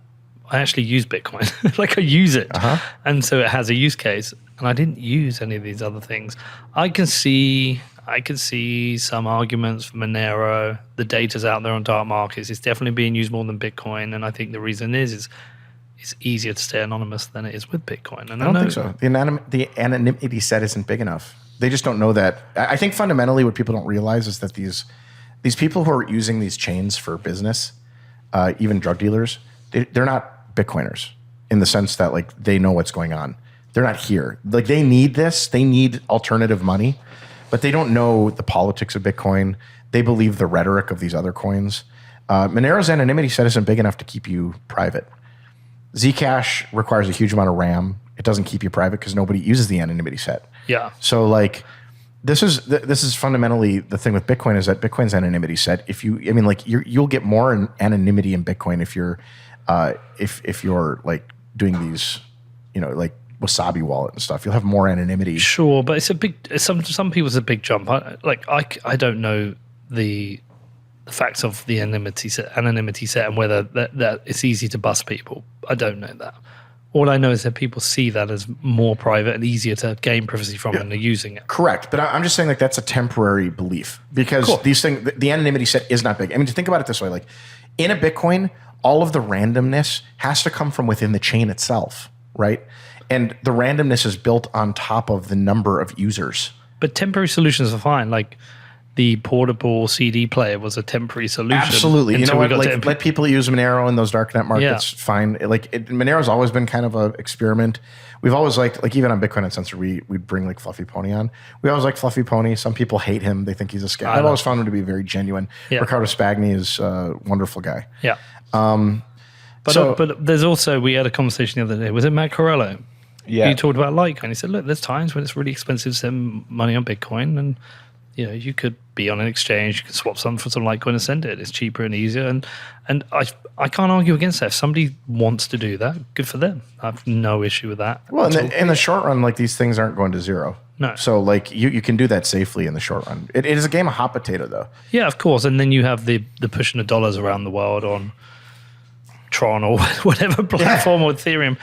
I actually use Bitcoin. I use it. And so it has a use case. And I didn't use any of these other things. I can see some arguments for Monero. The data's out there on dark markets. It's definitely being used more than Bitcoin. And I think the reason is it's easier to stay anonymous than it is with Bitcoin. And I don't think so. The anonymity set isn't big enough. They just don't know that. I think fundamentally what people don't realize is that these people who are using these chains for business, even drug dealers, they're not Bitcoiners in the sense that they know what's going on. They're not here. They need this. They need alternative money, but they don't know the politics of Bitcoin. They believe the rhetoric of these other coins. Monero's anonymity set isn't big enough to keep you private. Zcash requires a huge amount of RAM. It doesn't keep you private because nobody uses the anonymity set. Yeah. So this is fundamentally the thing with Bitcoin is that Bitcoin's anonymity set. You'll get more anonymity in Bitcoin if you're doing these, Wasabi wallet and stuff. You'll have more anonymity. Sure, but it's a big. Some people it's a big jump. I don't know the facts of the anonymity set and whether that it's easy to bust people. I don't know that. All I know is that people see that as more private and easier to gain privacy from, and they're using it. Correct. But I'm just saying that's a temporary belief because these things, the anonymity set is not big. I mean, to think about it this way, in a Bitcoin, all of the randomness has to come from within the chain itself, right? And the randomness is built on top of the number of users. But temporary solutions are fine. the portable CD player was a temporary solution. Absolutely. You know until we what? got Like, to let people use Monero in those darknet markets. Fine. Monero's always been kind of an experiment. We've always liked, like, even on Bitcoin Uncensored, we'd bring like Fluffy Pony on. We always like Fluffy Pony. Some people hate him. They think he's a scam. I've always found him to be very genuine. Yeah. Ricardo Spagni is a wonderful guy. Yeah. But there's also, we had a conversation the other day. Was it Matt Corello? Yeah. He talked about Litecoin. He said, look, there's times when it's really expensive to send money on Bitcoin, and you could be on an exchange, you could swap some for some Litecoin and send it. It's cheaper and easier. And I can't argue against that. If somebody wants to do that, good for them. I have no issue with that. Well, in the short run, like, these things aren't going to zero. No. So, like, you can do that safely in the short run. It is a game of hot potato, though. Yeah, of course. And then you have the pushing of dollars around the world on Tron or whatever platform or Ethereum.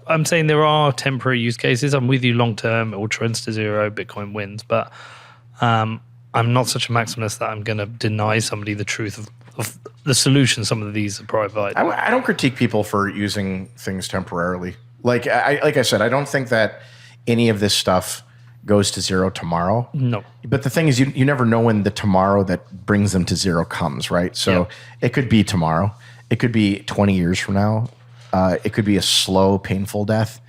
I'm saying there are temporary use cases. I'm with you long term. It all trends to zero. Bitcoin wins. But I'm not such a maximalist that I'm going to deny somebody the truth of the solution some of these provide. I don't critique people for using things temporarily. Like I said, I don't think that any of this stuff goes to zero tomorrow. No. But the thing is, you never know when the tomorrow that brings them to zero comes, right? So it could be tomorrow. It could be 20 years from now. It could be a slow, painful death.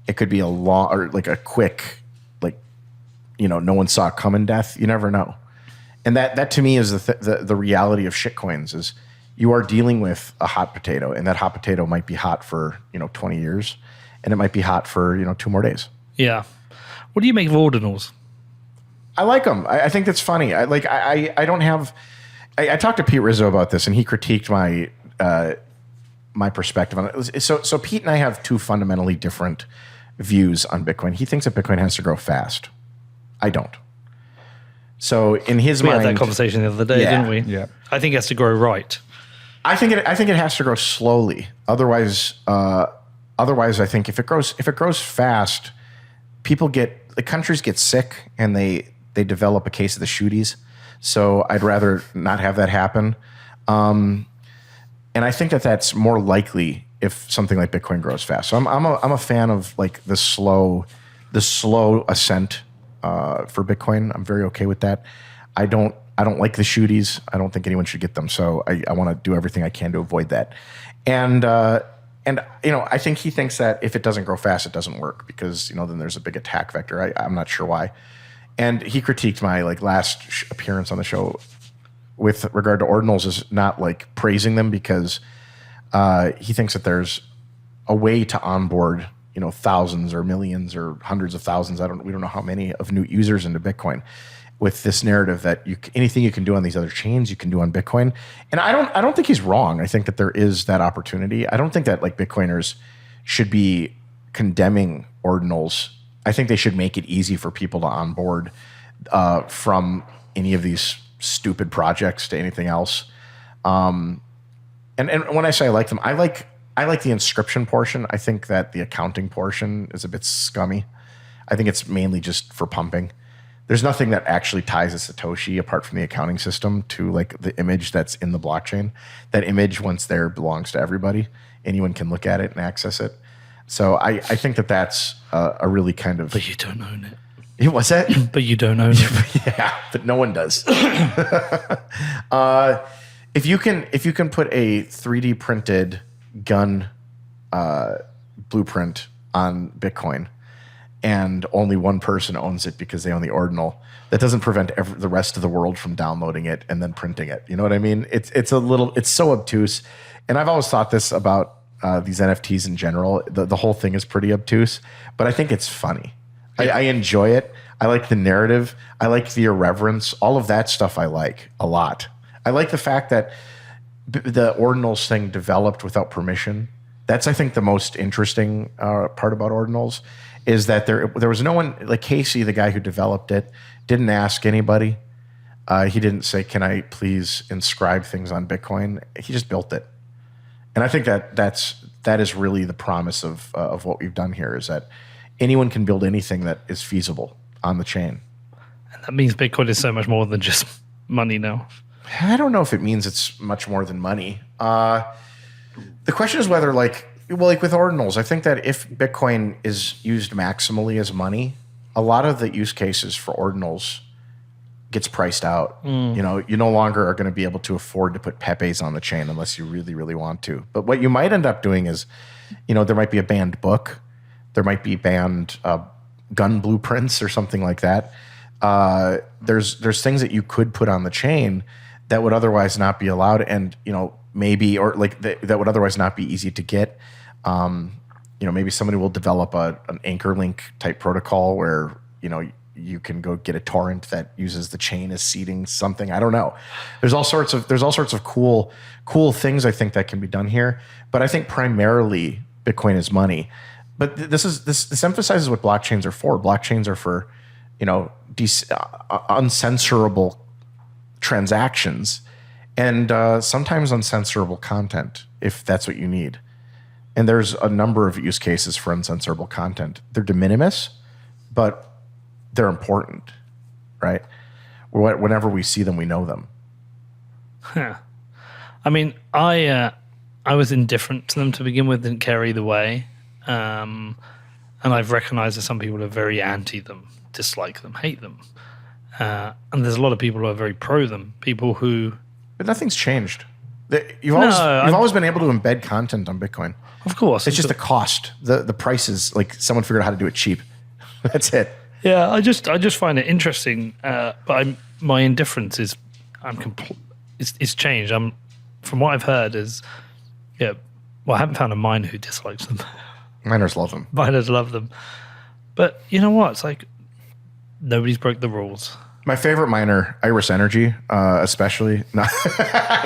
It could be a long, or like a quick, like, no one saw it coming death. You never know. And that to me is the reality of shitcoins is you are dealing with a hot potato, and that hot potato might be hot for 20 years, and it might be hot for 2 more days. Yeah. What do you make of ordinals? I like them. I think that's funny. I don't have. I talked to Pete Rizzo about this, and he critiqued my perspective on it. So Pete and I have two fundamentally different views on Bitcoin. He thinks that Bitcoin has to grow fast. I don't. So in his mind, we had that conversation the other day, didn't we? Yeah. I think it has to grow right. I think it has to grow slowly. Otherwise, I think if it grows fast, countries get sick and they develop a case of the shooties. So I'd rather not have that happen. And I think that that's more likely if something like Bitcoin grows fast. So I'm a fan of like the slow ascent for Bitcoin. I'm very okay with that. I don't like the shooties. I don't think anyone should get them. So I want to do everything I can to avoid that. And I think he thinks that if it doesn't grow fast, it doesn't work because then there's a big attack vector. I'm not sure why. And he critiqued my last appearance on the show with regard to ordinals is not like praising them because he thinks that there's a way to onboard thousands or millions or hundreds of thousands. We don't know how many of new users into Bitcoin with this narrative that anything you can do on these other chains you can do on Bitcoin. And I don't think he's wrong. I think that there is that opportunity. I don't think that Bitcoiners should be condemning ordinals. I think they should make it easy for people to onboard from any of these stupid projects to anything else. And when I say I like them, I like the inscription portion. I think that the accounting portion is a bit scummy. I think it's mainly just for pumping. There's nothing that actually ties a Satoshi apart from the accounting system to the image that's in the blockchain. That image, once there, belongs to everybody. Anyone can look at it and access it. So I think that that's a really kind of. But you don't own it. What's that? But you don't own it. Yeah, but no one does. If you can put a 3D printed gun blueprint on Bitcoin, and only one person owns it because they own the ordinal, that doesn't prevent the rest of the world from downloading it and then printing it. You know what I mean? It's so obtuse, and I've always thought this about these NFTs in general. The whole thing is pretty obtuse, but I think it's funny. I enjoy it. I like the narrative. I like the irreverence. All of that stuff I like a lot. I like the fact that the ordinals thing developed without permission. That's, I think, the most interesting part about ordinals is that there was no one, like Casey, the guy who developed it, didn't ask anybody. He didn't say, can I please inscribe things on Bitcoin? He just built it. And I think that is really the promise of what we've done here is that anyone can build anything that is feasible on the chain. And that means Bitcoin is so much more than just money now. I don't know if it means it's much more than money. The question is whether, with ordinals, I think that if Bitcoin is used maximally as money, a lot of the use cases for ordinals gets priced out. You know, you no longer are going to be able to afford to put Pepes on the chain unless you really, really want to. But what you might end up doing is, you know, there might be a banned book, there might be banned gun blueprints or something like that. There's things that you could put on the chain that would otherwise not be allowed, and you know, maybe or like that would otherwise not be easy to get. You know, maybe somebody will develop an anchor link type protocol where, you know, you can go get a torrent that uses the chain as seeding something. I don't know. There's all sorts of cool things I think that can be done here. But I think primarily Bitcoin is money. But this emphasizes what blockchains are for. Blockchains are for, you know, uncensorable transactions and sometimes uncensorable content if that's what you need. And there's a number of use cases for uncensorable content. They're de minimis, but they're important, right? Whenever we see them, we know them. Huh. I mean, I was indifferent to them to begin with, didn't care either way. And I've recognized that some people are very anti them, dislike them, hate them. And there's a lot of people who are very pro them, people who... But nothing's changed. You've always been able to embed content on Bitcoin. Of course. It's just the cost. The prices, like someone figured out how to do it cheap. That's it. Yeah, I just find it interesting, but my indifference is it's changed. From what I've heard is, yeah. Well, I haven't found a miner who dislikes them. Miners love them. Miners love them, but you know what? It's like nobody's broke the rules. My favorite miner, Iris Energy, especially. No,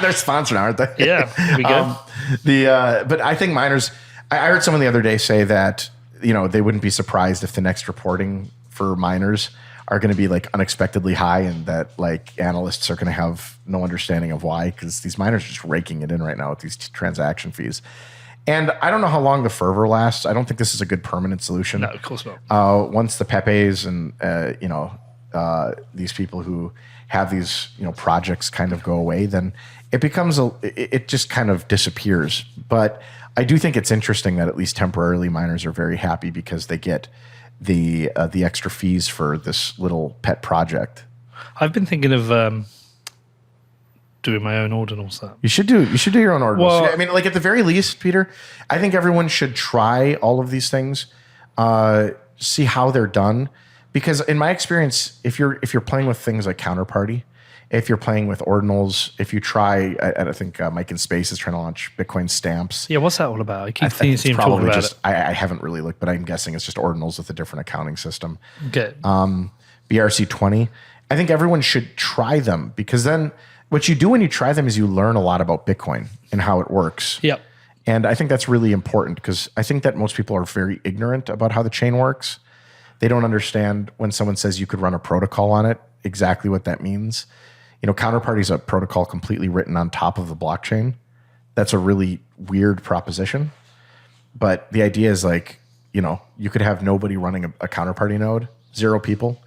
they're sponsored now, aren't they? Yeah, here we go. But I think miners. I heard someone the other day say that, you know, they wouldn't be surprised if the next reporting for miners are going to be like unexpectedly high, and that like analysts are going to have no understanding of why, because these miners are just raking it in right now with these transaction fees. And I don't know how long the fervor lasts. I don't think this is a good permanent solution. No, of course not. Once the Pepes and you know, these people who have these, you know, projects kind of go away, then it becomes it just kind of disappears. But I do think it's interesting that at least temporarily miners are very happy because they get the extra fees for this little pet project. I've been thinking of doing my own ordinals. You should do your own ordinals. Well, I mean, like at the very least, Peter, I think everyone should try all of these things, see how they're done. Because in my experience, if you're playing with things like Counterparty, if you're playing with Ordinals, if you try, I think Mike in Space is trying to launch Bitcoin stamps. Yeah, what's that all about? I keep seeing talking about it. I haven't really looked, but I'm guessing it's just Ordinals with a different accounting system. Okay. BRC20. I think everyone should try them, because then what you do when you try them is you learn a lot about Bitcoin and how it works. Yep. And I think that's really important, because I think that most people are very ignorant about how the chain works. They don't understand when someone says you could run a protocol on it, exactly what that means. You know, Counterparty is a protocol completely written on top of the blockchain. That's a really weird proposition. But the idea is like, you know, you could have nobody running a Counterparty node, 0 people.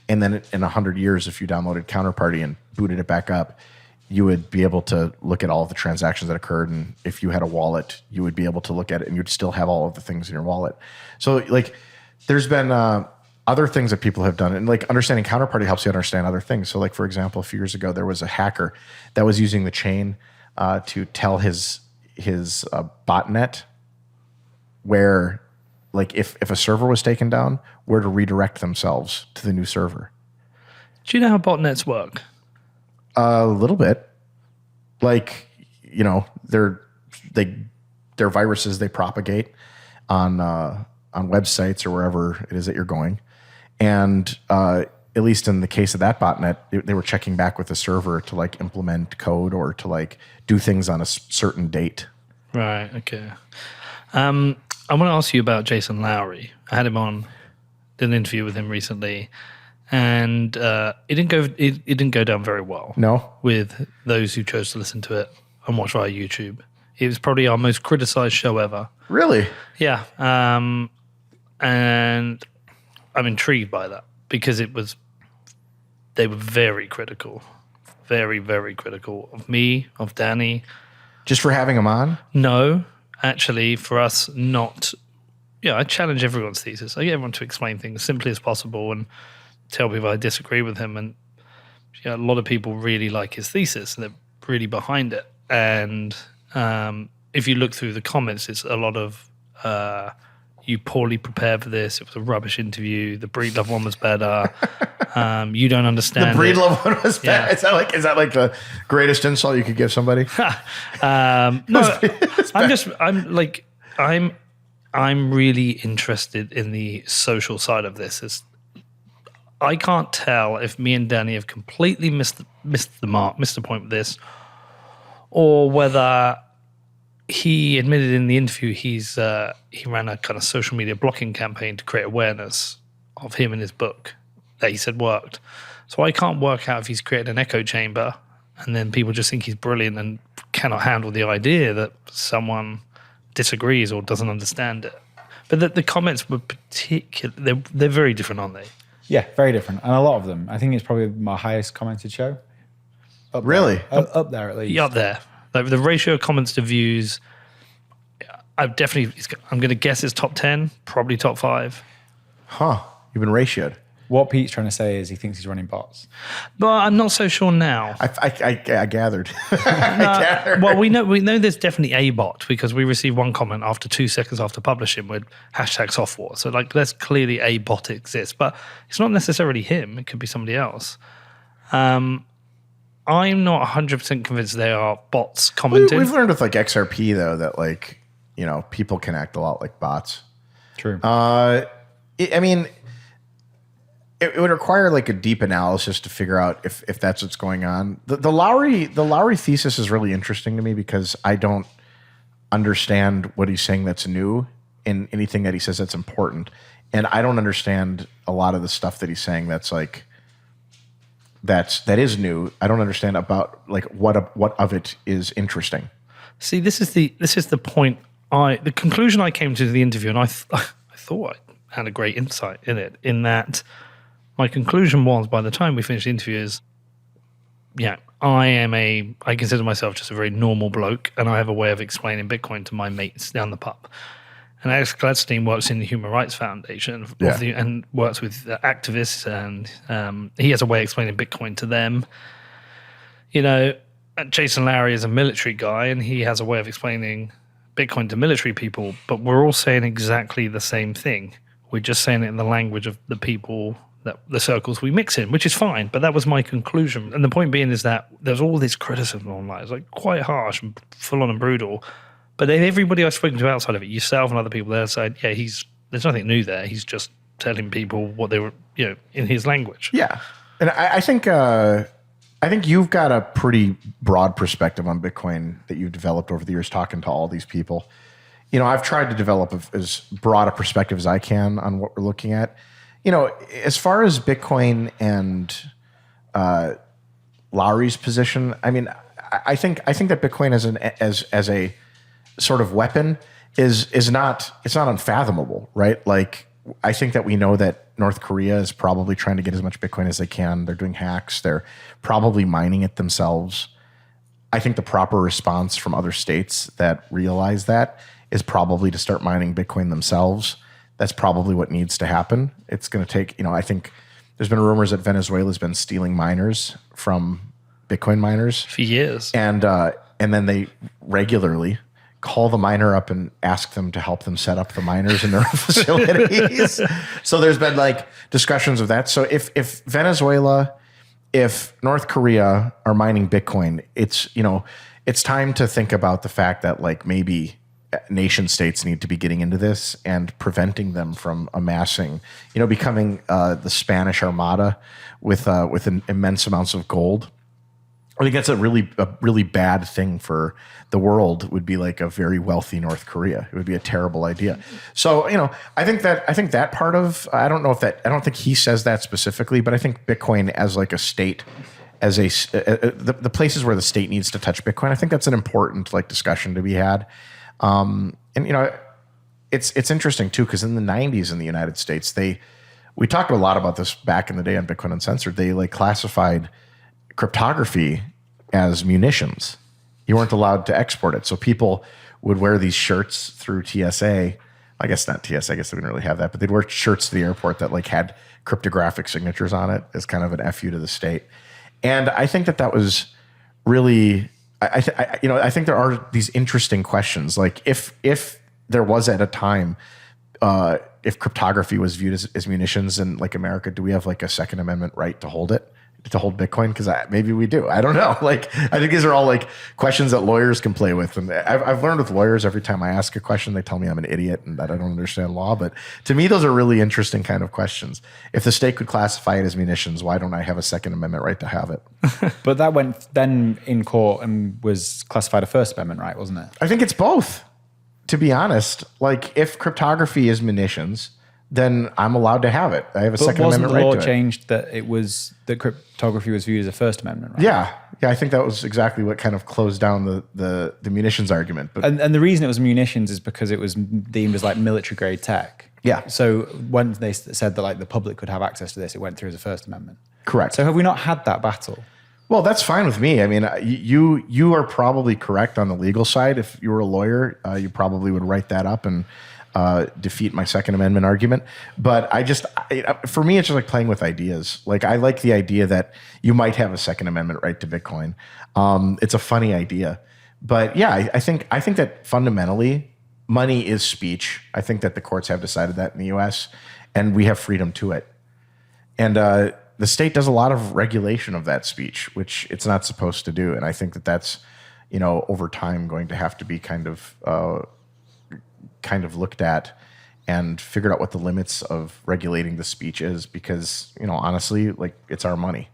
And then in 100 years, if you downloaded Counterparty and booted it back up, you would be able to look at all of the transactions that occurred. And if you had a wallet, you would be able to look at it and you'd still have all of the things in your wallet. So like, there's been other things that people have done, and like understanding Counterparty helps you understand other things. So like, for example, a few years ago, there was a hacker that was using the chain to tell his botnet where, like if a server was taken down, where to redirect themselves to the new server. Do you know how botnets work? A little bit. Like, you know, they're viruses they propagate on websites or wherever it is that you're going. And at least in the case of that botnet, they were checking back with the server to like implement code or to like do things on a certain date. Right. Okay. I want to ask you about Jason Lowry. I had him on, did an interview with him recently, and it didn't go down very well. No, with those who chose to listen to it and watch via YouTube. It was probably our most criticized show ever. Really? Yeah. And I'm intrigued by that, because they were very critical, very, very critical of me, of Danny. Just for having him on? No, actually for us not. Yeah, I challenge everyone's thesis. I get everyone to explain things as simply as possible and tell people I disagree with him. And a lot of people really like his thesis and they're really behind it. And if you look through the comments, it's a lot of you poorly prepared for this. It was a rubbish interview. The Breedlove one was better. You don't understand. The Breedlove one was bad. Yeah. Is that like the greatest insult you could give somebody? No, I'm really interested in the social side of this. I can't tell if me and Danny have completely missed the mark, missed the point with this, or whether he admitted in the interview he ran a kind of social media blocking campaign to create awareness of him and his book that he said worked. So I can't work out if he's created an echo chamber and then people just think he's brilliant and cannot handle the idea that someone disagrees or doesn't understand it. But the comments were they're very different, aren't they? Yeah, very different. And a lot of them. I think it's probably my highest commented show. Really? Up there at least. Yeah, up there. Like the ratio of comments to views, I'm going to guess it's top 10, probably top 5. Huh. You've been ratioed. What Pete's trying to say is he thinks he's running bots. But I'm not so sure now. I gathered. Gathered. Well, we know there's definitely a bot because we received one comment after 2 seconds after publishing with #Softwar. So there's clearly a bot exists, but it's not necessarily him. It could be somebody else. I'm not 100% convinced they are bots commenting. We've learned with XRP though that people can act a lot like bots. True. It would require a deep analysis to figure out if that's what's going on. The Lowry thesis is really interesting to me because I don't understand what he's saying that's new in anything that he says that's important, and I don't understand a lot of the stuff that he's saying that is new. I don't understand about what of it is interesting. See, this is the point. The conclusion I came to the interview, and I thought I had a great insight in it. In that. My conclusion was, by the time we finished the interview, is, I consider myself just a very normal bloke, and I have a way of explaining Bitcoin to my mates down the pub. And Alex Gladstein works in the Human Rights Foundation and works with activists, and he has a way of explaining Bitcoin to them. Jason Lowry is a military guy, and he has a way of explaining Bitcoin to military people, but we're all saying exactly the same thing. We're just saying it in the language of the people that the circles we mix in, which is fine, but that was my conclusion. And the point being is that there's all this criticism online. It's quite harsh and full on and brutal. But everybody I've spoken to outside of it, yourself and other people there, said, there's nothing new there. He's just telling people what they were, in his language. Yeah. And I think you've got a pretty broad perspective on Bitcoin that you've developed over the years talking to all these people. I've tried to develop as broad a perspective as I can on what we're looking at. As far as Bitcoin and Lowry's position, I think that Bitcoin as a sort of weapon is not unfathomable, right? I think that we know that North Korea is probably trying to get as much Bitcoin as they can. They're doing hacks. They're probably mining it themselves. I think the proper response from other states that realize that is probably to start mining Bitcoin themselves. That's probably what needs to happen. It's going to take, I think there's been rumors that Venezuela's been stealing miners from Bitcoin miners for years. And then they regularly call the miner up and ask them to help them set up the miners in their facilities. So there's been discussions of that. So if Venezuela, if North Korea are mining Bitcoin, it's time to think about the fact that maybe nation states need to be getting into this and preventing them from amassing, becoming the Spanish Armada with immense amounts of gold. I think that's a really bad thing for the world. Would be a very wealthy North Korea. It would be a terrible idea. So I think that part of I don't think he says that specifically, but I think Bitcoin as a state, as the places where the state needs to touch Bitcoin, I think that's an important discussion to be had. It's interesting too, because in the 90s in the United States, we talked a lot about this back in the day on Bitcoin Uncensored. They classified cryptography as munitions. You weren't allowed to export it. So people would wear these shirts through TSA. I guess not TSA, I guess they didn't really have that, but they'd wear shirts to the airport that had cryptographic signatures on it as kind of an FU to the state. And I think that was really, I think there are these interesting questions. Like if there was at a time, if cryptography was viewed as munitions in like America, do we have like a Second Amendment right to hold it? To hold Bitcoin? Because maybe we do. I don't know. Like, I think these are all like questions that lawyers can play with. And I've learned with lawyers, every time I ask a question, they tell me I'm an idiot and that I don't understand law. But to me, those are really interesting kind of questions. If the state could classify it as munitions, why don't I have a Second Amendment right to have it? But that went then in court and was classified a First Amendment right, wasn't it? I think it's both, to be honest. Like, if cryptography is munitions, then I'm allowed to have it. I have a Second Amendment right to it. Wasn't the law changed that cryptography was viewed as a First Amendment right? Yeah. I think that was exactly what kind of closed down the munitions argument. But and the reason it was munitions is because it was deemed as like military grade tech. Yeah. So when they said that like the public could have access to this, it went through as a First Amendment. Correct. So have we not had that battle? Well, that's fine with me. I mean, you are probably correct on the legal side. If you were a lawyer, you probably would write that up and defeat my Second Amendment argument. But for me, it's just like playing with ideas. Like, I like the idea that you might have a Second Amendment right to Bitcoin. It's a funny idea. But yeah, I think that fundamentally money is speech. I think that the courts have decided that in the US, and we have freedom to it. And the state does a lot of regulation of that speech, which it's not supposed to do. And I think that that's, over time going to have to be kind of looked at and figured out what the limits of regulating the speech is, because, honestly, like, it's our money.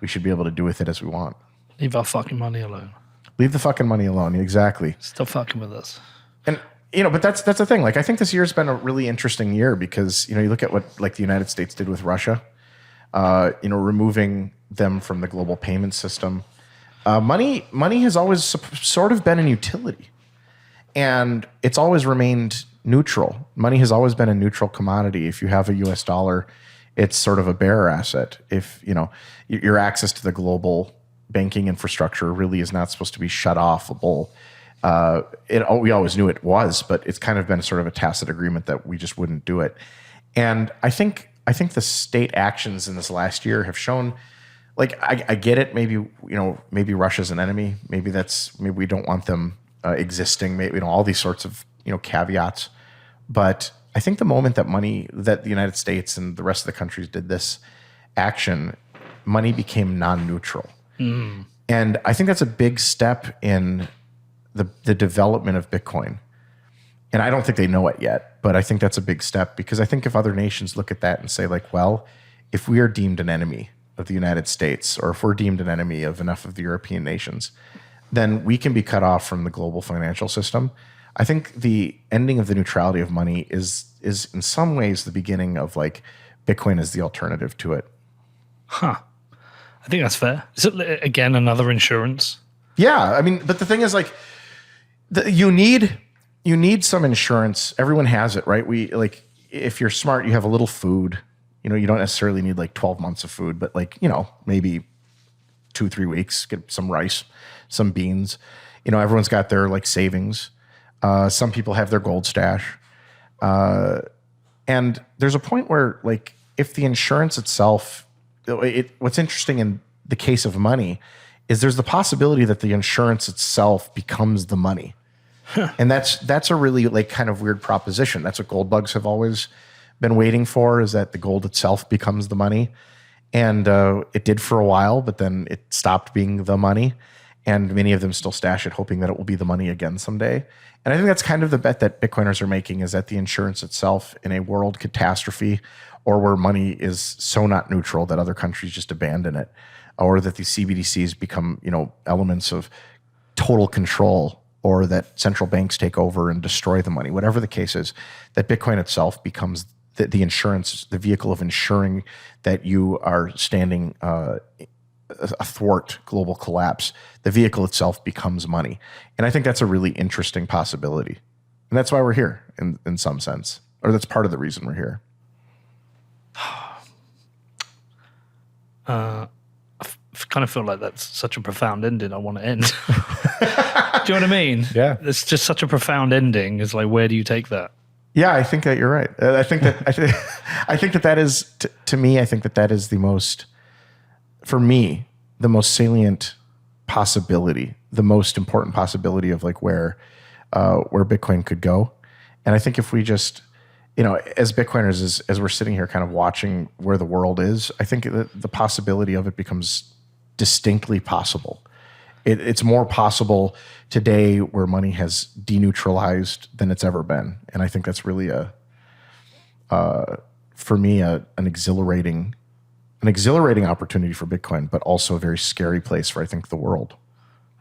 We should be able to do with it as we want. Leave our fucking money alone. Leave the fucking money alone. Exactly. Stop fucking with us. And, but that's the thing. Like, I think this year's been a really interesting year because, you look at what like the United States did with Russia, removing them from the global payment system. Money has always sort of been a utility. And it's always remained neutral. Money has always been a neutral commodity. If you have a US dollar, it's sort of a bearer asset. If, your access to the global banking infrastructure really is not supposed to be shut offable. We always knew it was, but it's kind of been sort of a tacit agreement that we just wouldn't do it. And I think the state actions in this last year have shown, like, I get it. Maybe, maybe Russia's an enemy. Maybe we don't want them existing, maybe, all these sorts of, caveats. But I think the moment that the United States and the rest of the countries did this action, money became non-neutral. And I think that's a big step in the development of Bitcoin. And I don't think they know it yet, but I think that's a big step, because I think if other nations look at that and say, like, well, if we are deemed an enemy of the United States, or if we're deemed an enemy of enough of the European nations, then we can be cut off from the global financial system. I think the ending of the neutrality of money is in some ways the beginning of, like, Bitcoin as the alternative to it. Huh. I think that's fair. Is it, again, another insurance? Yeah. I mean, but the thing is, like, you need some insurance. Everyone has it, right? If you're smart, you have a little food. You don't necessarily need like 12 months of food, but like, maybe 2-3 weeks, get some rice, some beans. Everyone's got their like savings. Some people have their gold stash. And there's a point where, like, if the insurance itself, what's interesting in the case of money is there's the possibility that the insurance itself becomes the money. And that's a really, like, kind of weird proposition. That's what gold bugs have always been waiting for, is that the gold itself becomes the money. And it did for a while, but then it stopped being the money. And many of them still stash it, hoping that it will be the money again someday. And I think that's kind of the bet that Bitcoiners are making, is that the insurance itself, in a world catastrophe, or where money is so not neutral that other countries just abandon it, or that these CBDCs become, elements of total control, or that central banks take over and destroy the money, whatever the case is, that Bitcoin itself becomes the insurance, the vehicle of ensuring that you are standing athwart global collapse. The vehicle itself becomes money. And I think that's a really interesting possibility. And that's why we're here in some sense, or that's part of the reason we're here. I kind of feel like that's such a profound ending. I want to end. Do you know what I mean? Yeah. It's just such a profound ending. It's like, where do you take that? Yeah, I think that you're right. I think that is, to me, I think that is the most, for me, the most salient possibility, the most important possibility of like where Bitcoin could go. And I think if we just, as Bitcoiners, as we're sitting here kind of watching where the world is, I think the possibility of it becomes distinctly possible. It's more possible today where money has deneutralized than it's ever been. And I think that's really for me, an exhilarating opportunity for Bitcoin, but also a very scary place for, I think, the world.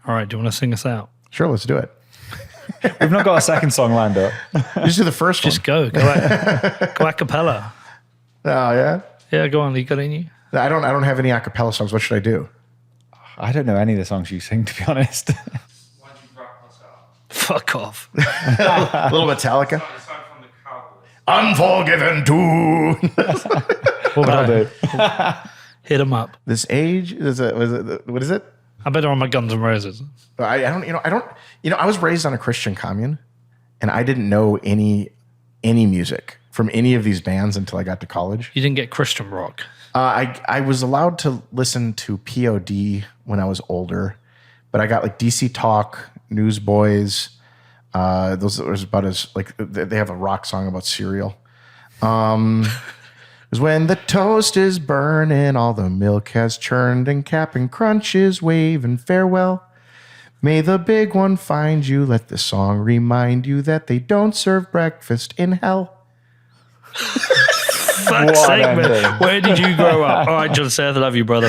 All right. Do you want to sing us out? Sure, let's do it. We've not got a second song lined up. Just do the first one. Just go a cappella. Oh, yeah? Yeah, go on. You got any? I don't have any a cappella songs. What should I do? I don't know any of the songs you sing, to be honest. Why don't you wrap us out? Fuck off. A little Metallica. Aside from the Cowboys. Unforgiven 2. What would I That'll do? Hit them up. This age what is it? I bet on my Guns N' Roses. I was raised on a Christian commune, and I didn't know any music from any of these bands until I got to college. You didn't get Christian rock. I was allowed to listen to POD when I was older, but I got like DC Talk, Newsboys. Those was about as like they have a rock song about cereal. It was when the toast is burning, all the milk has churned, and Cap'n Crunch is waving farewell. May the big one find you. Let the song remind you that they don't serve breakfast in hell. Fuck's sake, man. Where did you grow up? All right, Junseth, I love you, brother.